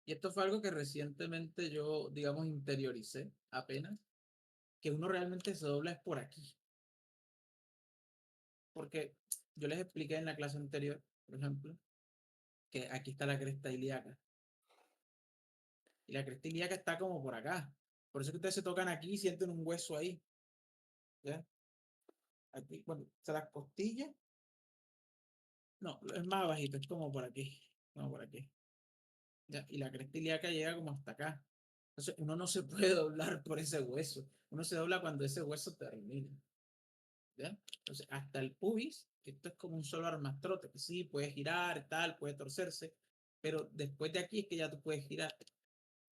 Y esto fue algo que recientemente yo, digamos, interioricé apenas, que uno realmente se dobla es por aquí. Porque yo les expliqué en la clase anterior, por ejemplo, que aquí está la cresta ilíaca. Y la cresta ilíaca está como por acá. Por eso que ustedes se tocan aquí y sienten un hueso ahí. ¿Ya? Aquí, bueno, se las costillas. No, es más bajito, es como por aquí. Como por aquí. ¿Ya? Y la cresta ilíaca llega como hasta acá. Entonces uno no se puede doblar por ese hueso. Uno se dobla cuando ese hueso termina. ¿Ya? Entonces, hasta el pubis, esto es como un solo armastrote, que sí, puede girar, tal, puede torcerse, pero después de aquí es que ya tú puedes girar,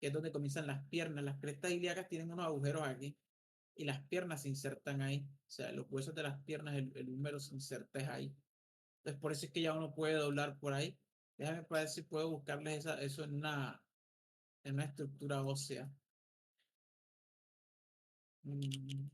que es donde comienzan las piernas. Las crestas ilíacas tienen unos agujeros aquí y las piernas se insertan ahí. O sea, los huesos de las piernas, el húmero se inserta ahí. Entonces, por eso es que ya uno puede doblar por ahí. Déjame ver si puedo buscarles eso en una estructura ósea. Mm,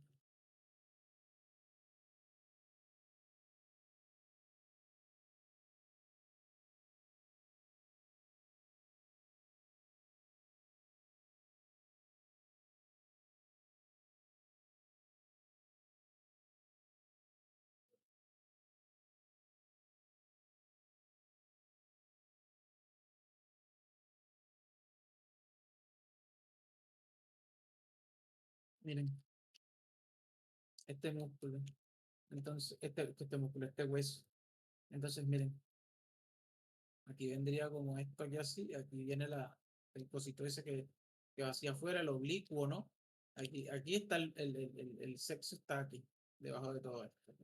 miren, este músculo, entonces, este músculo, este hueso. Entonces, miren, aquí vendría como esto aquí así, aquí viene el cosito ese que va hacia afuera, el oblicuo, ¿no? Aquí está el sexo, está aquí, debajo de todo esto.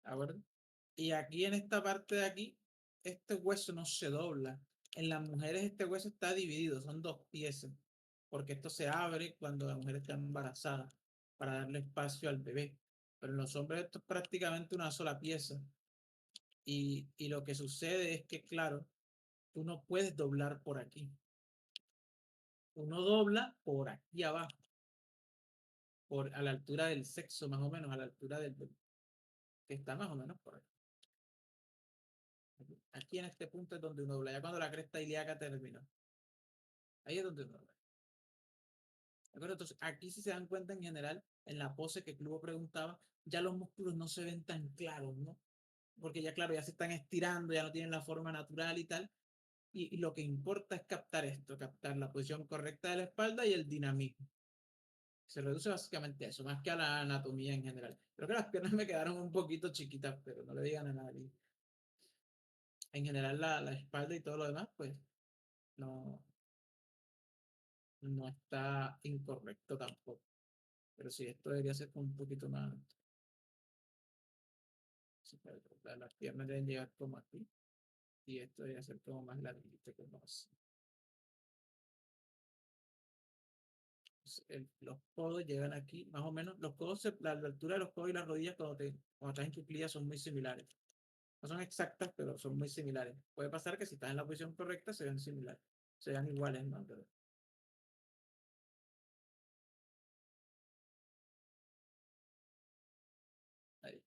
Ahora, y aquí en esta parte de aquí, este hueso no se dobla. En las mujeres este hueso está dividido, son dos piezas, porque esto se abre cuando la mujer está embarazada para darle espacio al bebé. Pero en los hombres esto es prácticamente una sola pieza. Y lo que sucede es que, claro, tú no puedes doblar por aquí. Uno dobla por aquí abajo, a la altura del sexo, más o menos, a la altura que está más o menos por aquí. Aquí en este punto es donde uno dobla, ya cuando la cresta ilíaca terminó. Ahí es donde uno dobla. ¿De acuerdo? Entonces, aquí si se dan cuenta en general, en la pose que Clubo preguntaba, ya los músculos no se ven tan claros, ¿no? Porque ya, claro, ya se están estirando, ya no tienen la forma natural y tal. Y lo que importa es captar esto, captar la posición correcta de la espalda y el dinamismo. Se reduce básicamente a eso, más que a la anatomía en general. Creo que las piernas me quedaron un poquito chiquitas, pero no le digan a nadie. En general, la espalda y todo lo demás, pues no, no está incorrecto tampoco. Pero sí, esto debería ser un poquito más. Sí, pero las piernas deben llegar como aquí. Y esto debería ser como más larguito, como así. Los codos llegan aquí, más o menos. Los codos, la altura de los codos y las rodillas cuando estás en cuclillas son muy similares. No son exactas, pero son muy similares. Puede pasar que si estás en la posición correcta se vean similares, se vean iguales, ¿no? Pero ahí.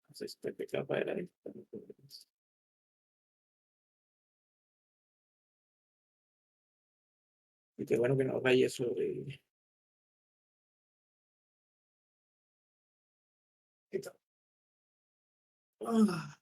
Entonces, pues, de capa era esta. Y qué bueno que no raye sobre. Esto. Ah.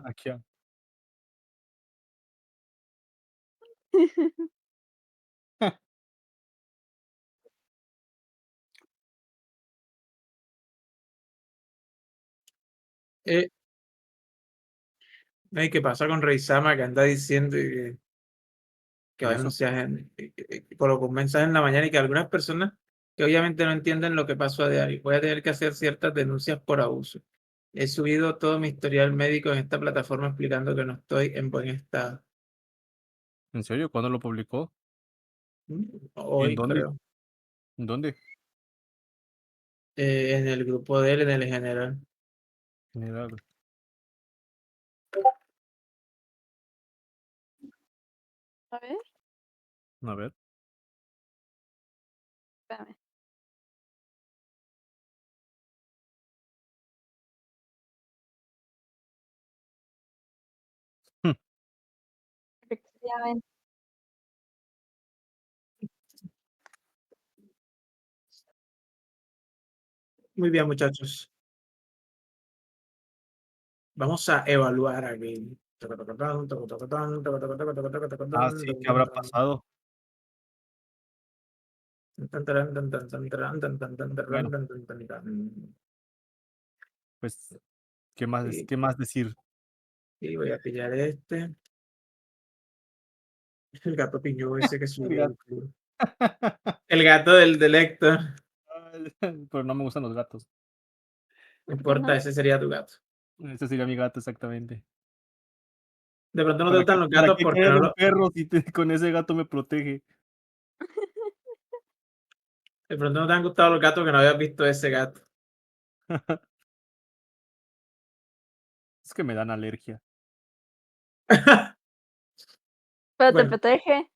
Aquí a Eh, ¿Y qué pasa con Reisama que anda diciendo que ¿Y va a eso? denunciar colocó un mensaje en la mañana y que algunas personas que obviamente no entienden lo que pasó a diario, voy a tener que hacer ciertas denuncias por abuso. He subido todo mi historial médico en esta plataforma explicando que no estoy en buen estado. ¿En serio? ¿Cuándo lo publicó? ¿Y en Hoy dónde? creo, ¿En dónde? en el grupo de él, en el general. General. A ver, A ver. espérame. Efectivamente. Muy bien, muchachos. Vamos a evaluar aquí. Ah, sí, ¿qué habrá pasado? Bueno, pues, Y, qué más decir? y voy a pillar este. El gato piñó ese que El subió gato. el culo. El gato del Héctor. Ay, pero no me gustan los gatos. No ¿Por qué importa, no? ese sería tu gato. Ese sería mi gato, exactamente. De pronto no te gustan los Para gatos qué porque querer no un lo, perro si te con ese gato me protege? de pronto no te han gustado los gatos que no habías visto ese gato. Es que me dan alergia. Pero te Bueno, protege.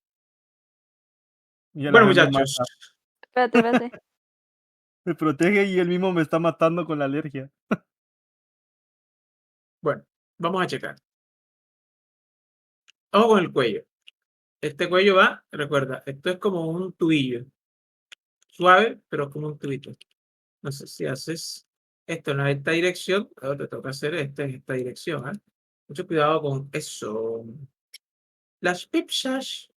Y a la bueno, vez me muchachos. mata. Espérate, espérate. Me protege y él mismo me está matando con la alergia. Bueno, vamos a checar. Ojo con el cuello. Este cuello va, recuerda, esto es como un tubillo. Suave, pero como un tubito. No sé si haces esto en esta dirección, ahora te toca hacer este en esta dirección. ¿Ah? Mucho cuidado con eso. Las pipsas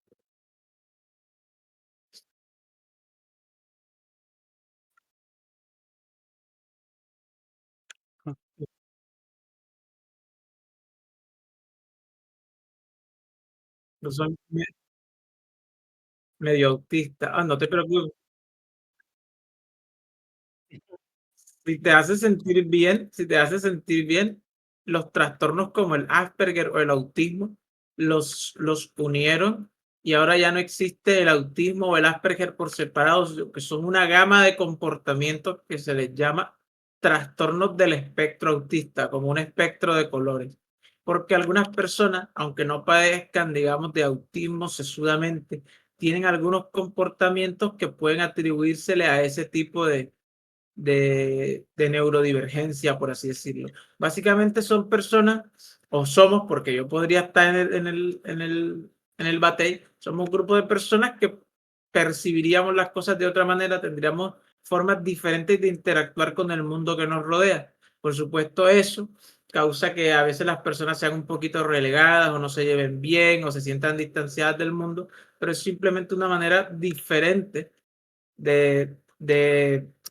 no son medio autistas. Ah, no te preocupes. Si te hace sentir bien, si te hace sentir bien, los trastornos como el Asperger o el autismo los unieron y ahora ya no existe el autismo o el Asperger por separado, sino que son una gama de comportamientos que se les llama trastornos del espectro autista, como un espectro de colores. Porque algunas personas, aunque no padezcan, digamos, de autismo sesudamente, tienen algunos comportamientos que pueden atribuírsele a ese tipo de neurodivergencia, por así decirlo. Básicamente son personas, o somos, porque yo podría estar en el batey, somos un grupo de personas que percibiríamos las cosas de otra manera, tendríamos formas diferentes de interactuar con el mundo que nos rodea. Por supuesto, eso causa que a veces las personas sean un poquito relegadas o no se lleven bien o se sientan distanciadas del mundo, pero es simplemente una manera diferente de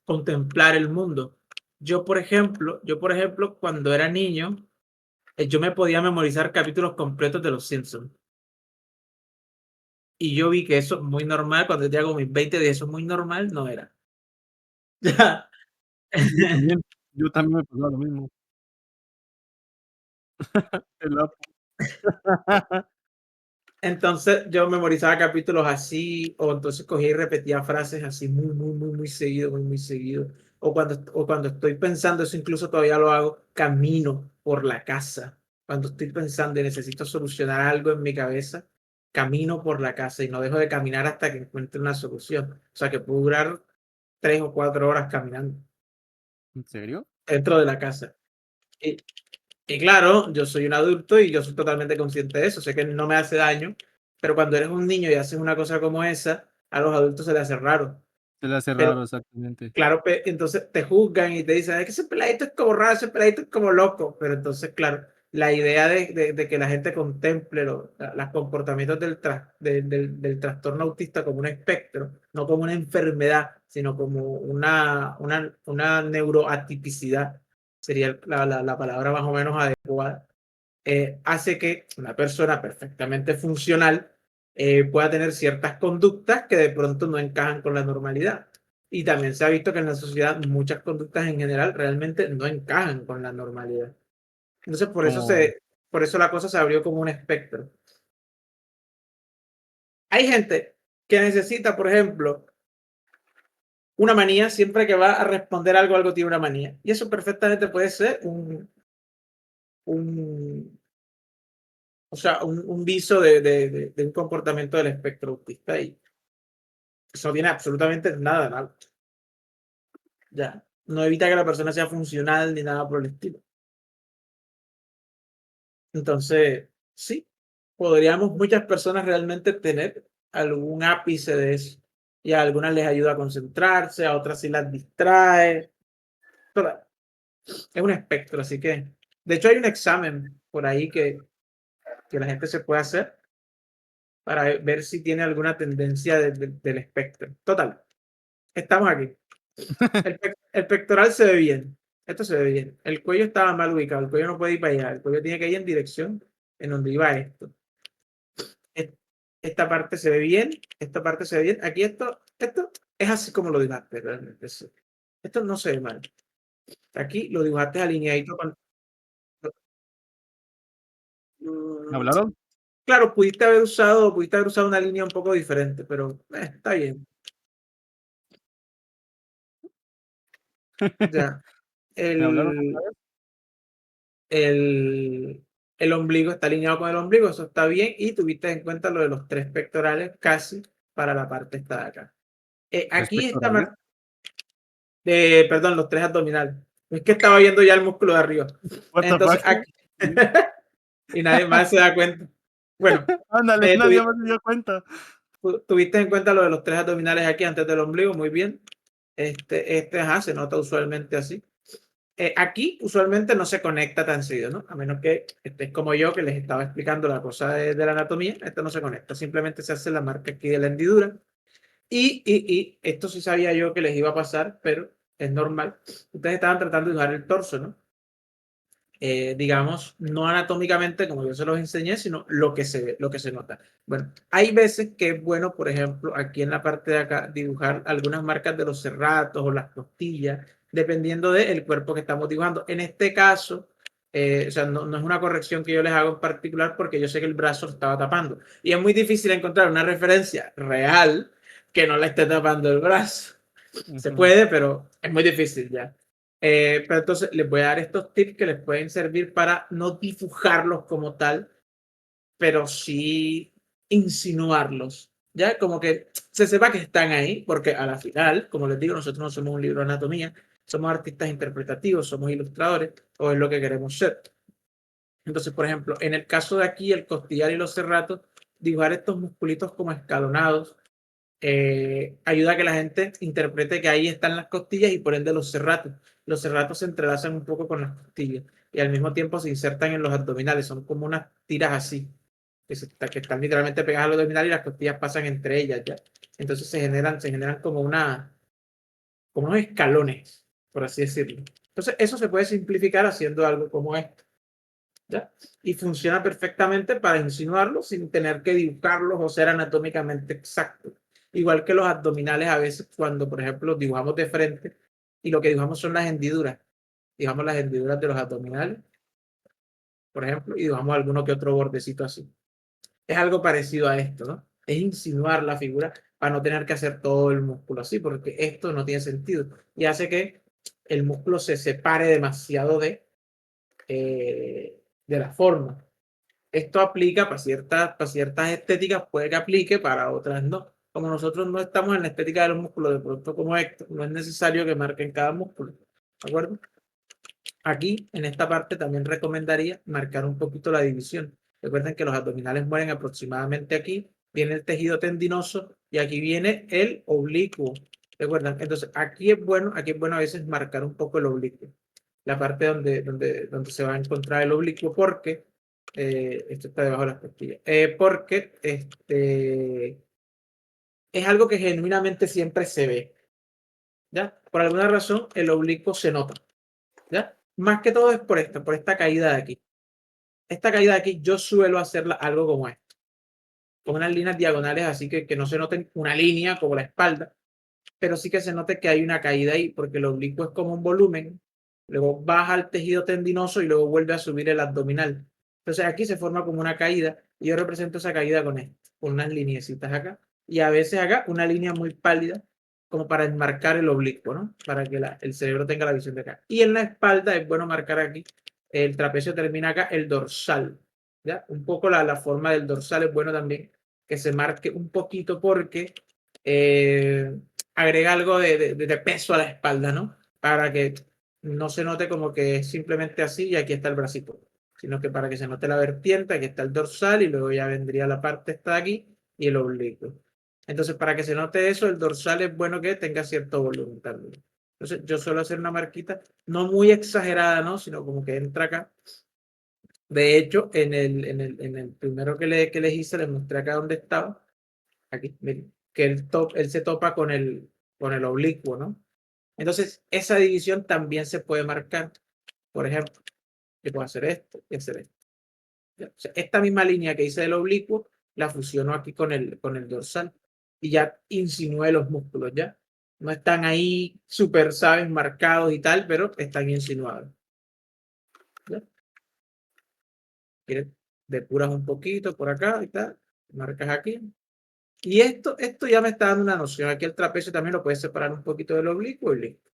contemplar el mundo. Yo, por ejemplo, cuando era niño, yo me podía memorizar capítulos completos de Los Simpsons. Y yo vi que eso es muy normal, cuando yo tenía como mis 20 de eso es muy normal, no era. Ya. Yo también, yo también me pasaba lo mismo. El Apu. Entonces yo memorizaba capítulos así, o entonces cogía y repetía frases así muy seguido, muy seguido. O cuando estoy pensando, eso incluso todavía lo hago, camino por la casa. Cuando estoy pensando y necesito solucionar algo en mi cabeza, camino por la casa y no dejo de caminar hasta que encuentre una solución. O sea que puedo durar 3 o 4 horas caminando ¿En serio? dentro de la casa. Y, y claro, yo soy un adulto y yo soy totalmente consciente de eso, sé que no me hace daño, pero cuando eres un niño y haces una cosa como esa, a los adultos se les hace raro. Se le hace Pero raro, exactamente. claro, entonces te juzgan y te dicen, es que ese peladito es como raro, ese peladito es como loco, pero entonces, claro, la idea de que la gente contemple los comportamientos del trastorno autista como un espectro, no como una enfermedad, sino como una neuroatipicidad, sería la palabra más o menos adecuada, hace que una persona perfectamente funcional pueda tener ciertas conductas que de pronto no encajan con la normalidad. Y también se ha visto que en la sociedad muchas conductas en general realmente no encajan con la normalidad. Entonces, por eso la cosa se abrió como un espectro. Hay gente que necesita, por ejemplo, una manía siempre que va a responder algo tiene una manía. Y eso perfectamente puede ser un viso de un comportamiento del espectro autista. Y eso no tiene absolutamente nada de malo. Ya, no evita que la persona sea funcional ni nada por el estilo. Entonces, sí, podríamos muchas personas realmente tener algún ápice de eso. Y a algunas les ayuda a concentrarse, a otras sí las distrae. Pero es un espectro, así que... De hecho, hay un examen por ahí que la gente se puede hacer para ver si tiene alguna tendencia del espectro. Total, estamos aquí. El pectoral se ve bien. Esto se ve bien. El cuello estaba mal ubicado. El cuello no puede ir para allá. El cuello tiene que ir en dirección en donde iba esto. Esta parte se ve bien. Esta parte se ve bien. Aquí esto es así como lo dibujaste realmente. Esto no se ve mal. Aquí lo dibujaste alineadito con... ¿Me hablaron? Claro, pudiste haber usado una línea un poco diferente, pero está bien. Ya. ¿Me hablaron otra vez? El ombligo está alineado con el ombligo, eso está bien, y tuviste en cuenta lo de los 3 pectorales casi para la parte esta de acá. Aquí está ¿Pectorales? perdón, los 3 abdominales. Es que estaba viendo ya el músculo de arriba. What the Entonces, fuck? aquí, y nadie más se da cuenta. Bueno, Ándale, nadie más se dio cuenta. tuviste en cuenta lo de los 3 abdominales aquí antes del ombligo, muy bien. Ajá, se nota usualmente así. Aquí usualmente no se conecta tan seguido, ¿no? A menos que estés como yo, que les estaba explicando la cosa de la anatomía, esto no se conecta, simplemente se hace la marca aquí de la hendidura. Y esto sí sabía yo que les iba a pasar, pero es normal. Ustedes estaban tratando de dibujar el torso, ¿no? Digamos, no anatómicamente como yo se los enseñé, sino lo que se ve, lo que se nota. Bueno, hay veces que es bueno, por ejemplo, aquí en la parte de acá, dibujar algunas marcas de los serratos o las costillas, dependiendo del cuerpo que estamos dibujando. En este caso, o sea, no es una corrección que yo les hago en particular porque yo sé que el brazo lo estaba tapando. Y es muy difícil encontrar una referencia real que no la esté tapando el brazo. Se puede, pero es muy difícil ya. Pero entonces les voy a dar estos tips que les pueden servir para no dibujarlos como tal, pero sí insinuarlos, ¿ya? Como que se sepa que están ahí, porque a la final, como les digo, nosotros no somos un libro de anatomía, somos artistas interpretativos, somos ilustradores, o es lo que queremos ser. Entonces, por ejemplo, en el caso de aquí, el costillar y los serratos, dibujar estos musculitos como escalonados, ayuda a que la gente interprete que ahí están las costillas y por ende los serratos. Los serratos se entrelazan un poco con las costillas y al mismo tiempo se insertan en los abdominales. Son como unas tiras así, que están literalmente pegadas al abdominal y las costillas pasan entre ellas ya. Entonces se generan como como unos escalones, por así decirlo. Entonces eso se puede simplificar haciendo algo como esto, ¿ya? Y funciona perfectamente para insinuarlo sin tener que dibujarlos o ser anatómicamente exactos. Igual que los abdominales a veces cuando, por ejemplo, dibujamos de frente y lo que dibujamos son las hendiduras. Dibujamos las hendiduras de los abdominales, por ejemplo, y dibujamos alguno que otro bordecito así. Es algo parecido a esto, ¿no? Es insinuar la figura para no tener que hacer todo el músculo así, porque esto no tiene sentido y hace que el músculo se separe demasiado de la forma. Esto aplica para ciertas estéticas, puede que aplique, para otras no. Como nosotros no estamos en la estética de los músculos, de pronto como esto, no es necesario que marquen cada músculo. ¿De acuerdo? Aquí, en esta parte, también recomendaría marcar un poquito la división. Recuerden que los abdominales mueren aproximadamente aquí, viene el tejido tendinoso y aquí viene el oblicuo. ¿Recuerdan? Entonces, aquí es bueno a veces marcar un poco el oblicuo. la parte donde se va a encontrar el oblicuo, porque esto está debajo de las costillas, porque es algo que genuinamente siempre se ve, ¿ya? Por alguna razón el oblicuo se nota, ¿ya? Más que todo es por esta caída de aquí. Esta caída de aquí yo suelo hacerla algo como esto, con unas líneas diagonales así que no se noten una línea como la espalda, pero sí que se note que hay una caída ahí, porque el oblicuo es como un volumen, luego baja el tejido tendinoso y luego vuelve a subir el abdominal. Entonces aquí se forma como una caída y yo represento esa caída con esto, con unas lineecitas acá y a veces acá una línea muy pálida como para enmarcar el oblicuo, ¿no? Para que el cerebro tenga la visión de acá. Y en la espalda es bueno marcar aquí, el trapecio termina acá, el dorsal, ¿ya? Un poco la forma del dorsal es bueno también que se marque un poquito porque agrega algo de peso a la espalda, ¿no? Para que no se note como que es simplemente así y aquí está el bracito, sino que para que se note la vertiente, aquí está el dorsal y luego ya vendría la parte esta de aquí y el oblicuo. Entonces, para que se note eso, el dorsal es bueno que tenga cierto volumen también. Entonces, yo suelo hacer una marquita, no muy exagerada, ¿no? Sino como que entra acá. De hecho, en el primero que les hice, les mostré acá donde estaba. Aquí, miren, que él se topa con el oblicuo, ¿no? Entonces, esa división también se puede marcar. Por ejemplo, yo puedo hacer esto y hacer esto. O sea, esta misma línea que hice del oblicuo, la fusiono aquí con el dorsal y ya insinué los músculos, ¿ya? No están ahí súper, ¿sabes? Marcados y tal, pero están insinuados. ¿Ya? Depuras un poquito por acá y tal, marcas aquí. Y esto ya me está dando una noción. Aquí el trapecio también lo puedes separar un poquito del oblicuo y listo.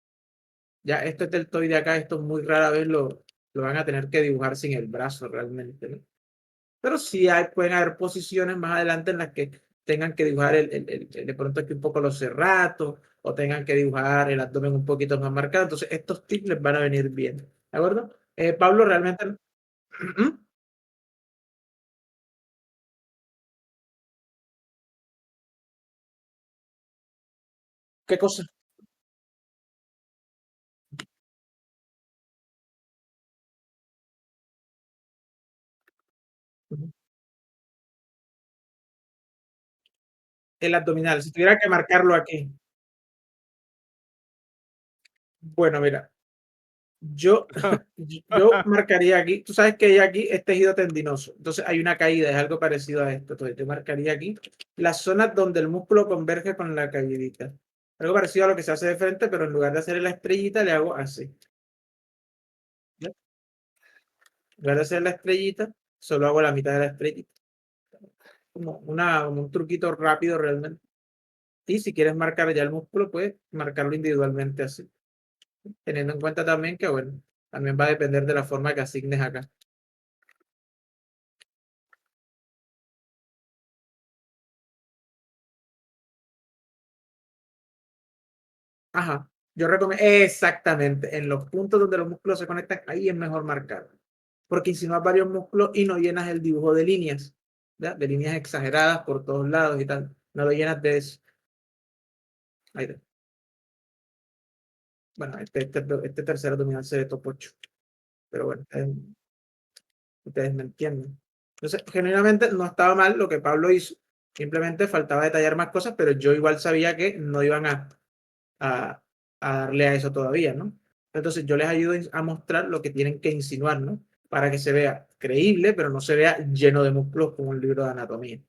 Ya esto es deltoide acá, esto muy rara vez lo van a tener que dibujar sin el brazo realmente, ¿no? Pero sí pueden haber posiciones más adelante en las que tengan que dibujar de pronto aquí un poco los serratos o tengan que dibujar el abdomen un poquito más marcado. Entonces estos tips les van a venir bien. ¿De acuerdo? Pablo, realmente... ¿Qué cosa? El abdominal. Si tuviera que marcarlo aquí. Bueno, mira, yo, yo marcaría aquí, tú sabes que aquí es tejido tendinoso, entonces hay una caída, es algo parecido a esto, entonces yo marcaría aquí las zonas donde el músculo converge con la caídita, algo parecido a lo que se hace de frente, pero en lugar de hacer la estrellita le hago así, ¿ya? En lugar de hacer la estrellita, solo hago la mitad de la estrellita, como un truquito rápido realmente, y si quieres marcar ya el músculo, puedes marcarlo individualmente así, teniendo en cuenta también que, bueno, también va a depender de la forma que asignes acá. Ajá, yo recomiendo exactamente en los puntos donde los músculos se conectan, ahí es mejor marcar, porque insinúas varios músculos y no llenas el dibujo de líneas, ¿ya? De líneas exageradas por todos lados y tal, no lo llenas de eso. Ahí está. Bueno, este tercer abdominal se ve top 8, pero bueno, ustedes me entienden. Entonces, genuinamente no estaba mal lo que Pablo hizo, simplemente faltaba detallar más cosas, pero yo igual sabía que no iban a, a darle a eso todavía, ¿no? Entonces yo les ayudo a mostrar lo que tienen que insinuar, ¿no? Para que se vea creíble, pero no se vea lleno de músculos como un libro de anatomía.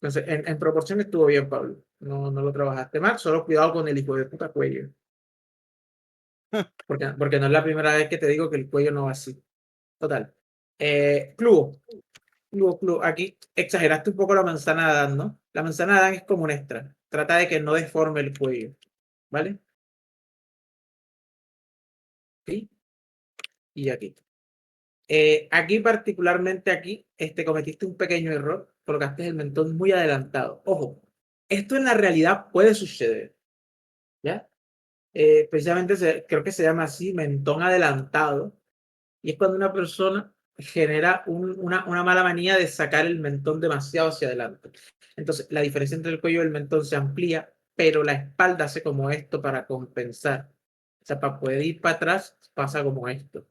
Entonces, en proporción estuvo bien, Pablo. No lo trabajaste mal, solo cuidado con el hijo de puta cuello. Porque no es la primera vez que te digo que el cuello no va así. Total. Clubo. Aquí exageraste un poco la manzana de Adán, ¿no? La manzana de Adán es como un extra. Trata de que no deforme el cuello, ¿vale? ¿Sí? Y aquí. Aquí particularmente aquí, cometiste un pequeño error, colocaste el mentón muy adelantado. Ojo, esto en la realidad puede suceder, ¿ya? Precisamente creo que se llama así, mentón adelantado, y es cuando una persona genera una mala manía de sacar el mentón demasiado hacia adelante. Entonces, la diferencia entre el cuello y el mentón se amplía pero la espalda hace como esto para compensar. O sea, para poder ir para atrás pasa como esto.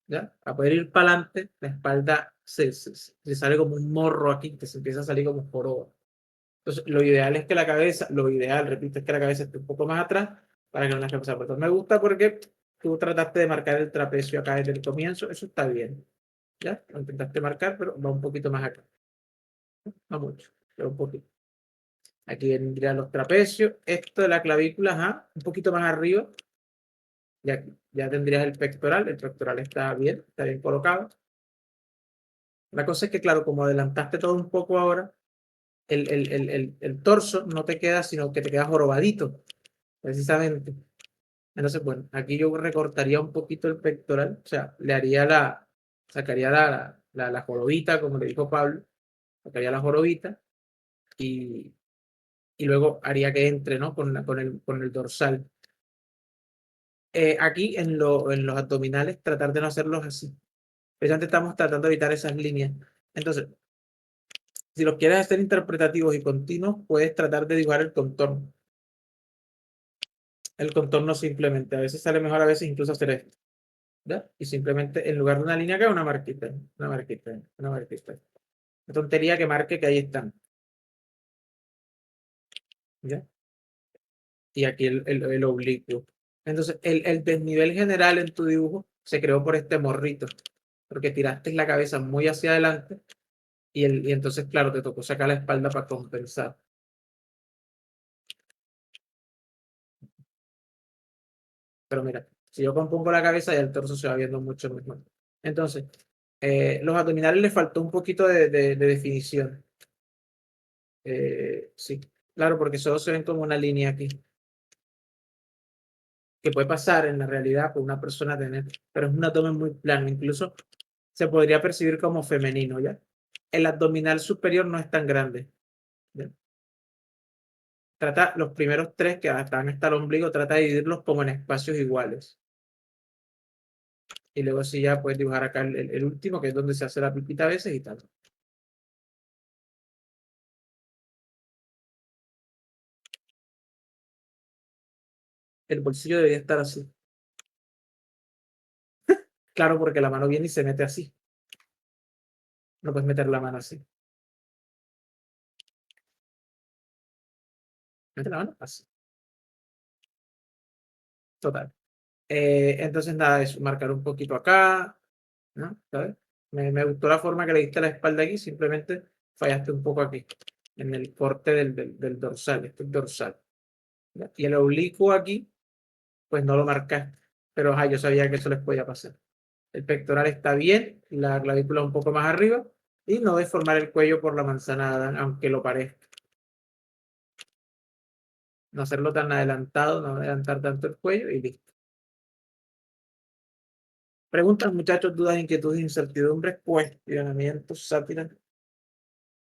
¿Ya? Para poder ir para adelante, la espalda se sale como un morro aquí, que se empieza a salir como joroba. Entonces, lo ideal es que la cabeza, lo ideal, repito, es que la cabeza esté un poco más atrás para que no las pasar. Pero me gusta porque tú trataste de marcar el trapecio acá desde el comienzo, eso está bien. ¿Ya? Lo intentaste marcar, pero va un poquito más acá. No mucho, pero un poquito. Aquí vendrían los trapecios. Esto de la clavícula, ajá, un poquito más arriba. Ya tendrías el pectoral está bien colocado. La cosa es que, claro, como adelantaste todo un poco ahora, el torso no te queda, sino que te queda jorobadito, precisamente. Entonces, bueno, aquí yo recortaría un poquito el pectoral, o sea, sacaría la jorobita, como le dijo Pablo, sacaría la jorobita y, y luego haría que entre, ¿no? Con el dorsal. Aquí en los abdominales, tratar de no hacerlos así. Precisamente estamos tratando de evitar esas líneas. Entonces, si los quieres hacer interpretativos y continuos, puedes tratar de dibujar el contorno. El contorno simplemente, a veces sale mejor, a veces incluso hacer esto. ¿Ya? Y simplemente en lugar de una línea acá, una marquita, una marquita, una marquita. Una tontería que marque que ahí están. ¿Ya? Y aquí el oblicuo. Entonces, el desnivel general en tu dibujo se creó por este morrito, porque tiraste la cabeza muy hacia adelante y entonces, claro, te tocó sacar la espalda para compensar. Pero mira, si yo compongo la cabeza, ya el torso se va viendo mucho mejor. Entonces, los abdominales les faltó un poquito de definición. Sí, claro, porque solo se ven como una línea aquí. Que puede pasar en la realidad con una persona tener, pero es un abdomen muy plano, incluso se podría percibir como femenino, ¿ya? El abdominal superior no es tan grande. ¿Ya? Trata los primeros tres que están hasta el ombligo, trata de dividirlos como en espacios iguales. Y luego sí ya puedes dibujar acá el último, que es donde se hace la pipita a veces y tal. El bolsillo debería estar así. Claro, porque la mano viene y se mete así. No puedes meter la mano así. Mete la mano así. Total. Entonces, nada, es marcar un poquito acá, ¿no? ¿Sabes? Me gustó la forma que le diste a la espalda aquí, simplemente fallaste un poco aquí, en el corte del dorsal, este es dorsal. ¿Ya? Y el oblicuo aquí, pues no lo marcaste, pero ajá, yo sabía que eso les podía pasar. El pectoral está bien, la clavícula un poco más arriba, y no deformar el cuello por la manzana, aunque lo parezca. No hacerlo tan adelantado, no adelantar tanto el cuello y listo. Preguntas, muchachos, dudas, inquietudes, incertidumbres, cuestionamientos, sátiras,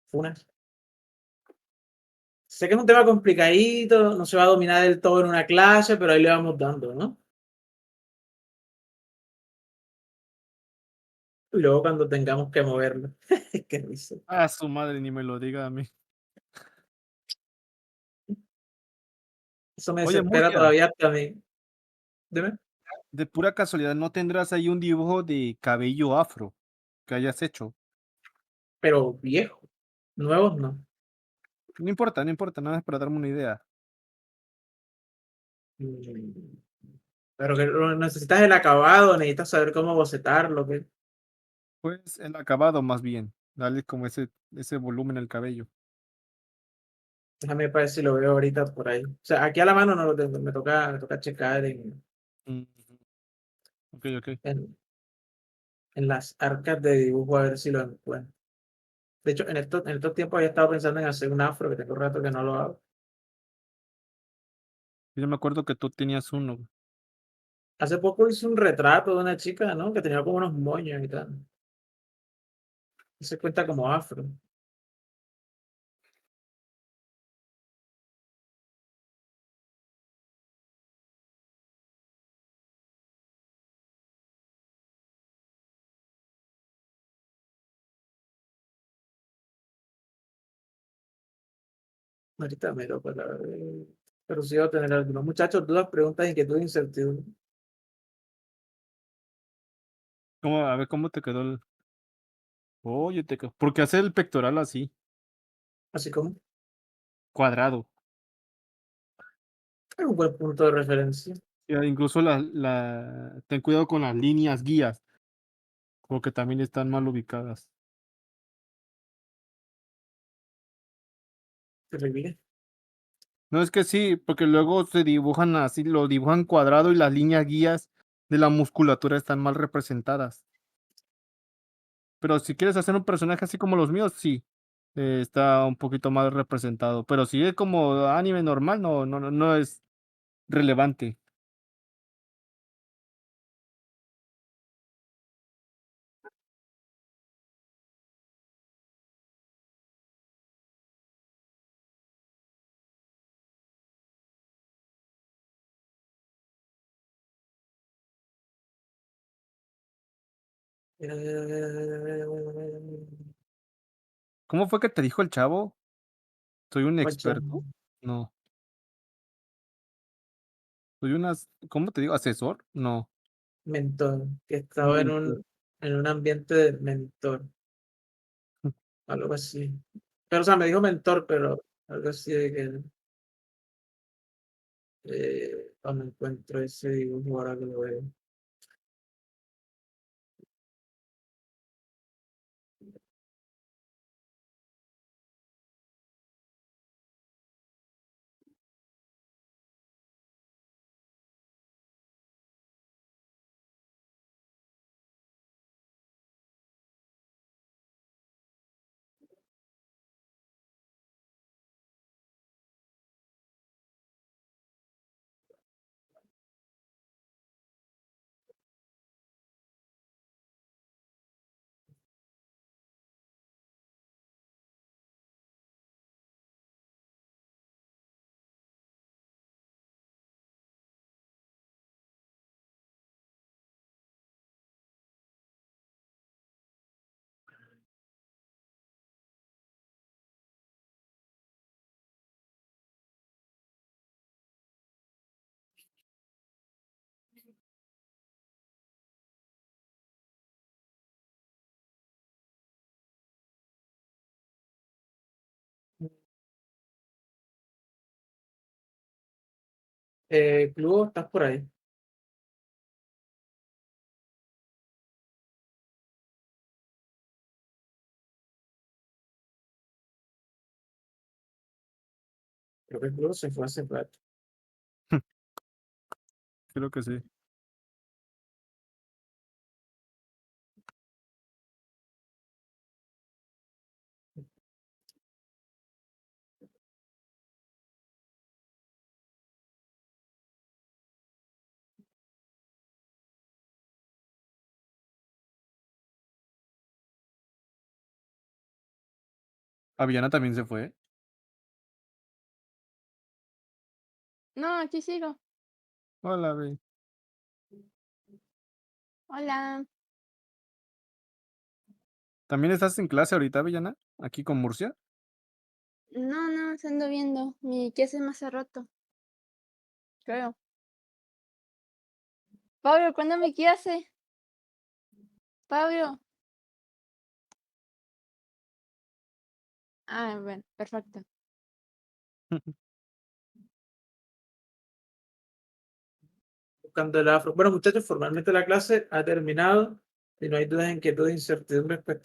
funas. Sé que es un tema complicadito, no se va a dominar del todo en una clase, pero ahí le vamos dando, ¿no? Y luego cuando tengamos que moverlo. Qué risa. Ah, su madre, ni me lo diga a mí. Eso me Oye, desespera Murcia, todavía hasta a mí. Dime. de pura casualidad, ¿no tendrás ahí un dibujo de cabello afro que hayas hecho? Pero viejo. Nuevos no. No importa, no importa, nada más para darme una idea. Mm, pero que necesitas el acabado, necesitas saber cómo bocetarlo. ¿Qué? Pues el acabado más bien, darle como ese volumen al cabello. Déjame ver si lo veo ahorita por ahí. O sea, aquí a la mano no lo tengo, me toca checar Ujú. Ok, ok. en, en las arcas de dibujo a ver si lo encuentro. De hecho, en estos tiempos había estado pensando en hacer un afro, que tengo un rato que no lo hago. Yo me acuerdo que tú tenías uno. Hace poco hice un retrato de una chica, ¿no? Que tenía como unos moños y tal. Se cuenta como afro. Ahorita me lo para pero sí va a tener algunos. Muchachos, dudas, preguntas, inquietudes, incertidumbres. ¿Cómo, a ver cómo te quedó el. Oye, ¿por qué hacer el pectoral así? Así como Cuadrado. es un buen punto de referencia. Incluso ten cuidado con las líneas guías, porque también están mal ubicadas. Terrible. No es que sí, porque luego se dibujan así, lo dibujan cuadrado y las líneas guías de la musculatura están mal representadas. Pero si quieres hacer un personaje así como los míos, sí, está un poquito mal representado. Pero si es como anime normal, no es relevante. ¿Cómo fue que te dijo el chavo? ¿Soy un Guacha, experto? No. ¿Soy cómo te digo? ¿Asesor? No. mentor, que estaba Mentor. en un ambiente de mentor, algo así. Pero, o sea, me dijo mentor, pero algo así de que cuando encuentro ese dibujo ahora que lo veo. Club, ¿estás por ahí? Creo que el Club se fue hace rato. Creo que sí. Aviana también se fue. No, aquí sigo. Hola, ve. Hola. ¿También estás en clase ahorita, Avellana? ¿Aquí con Murcia? No, se ando viendo. Mi queso más hace rato. Creo. Pablo, ¿cuándo mi clase? Pablo. Ah, bueno, perfecto. Buscando el afro. Bueno, muchachos, formalmente la clase ha terminado. Si no hay dudas, inquietudes, incertidumbres, cuestiones.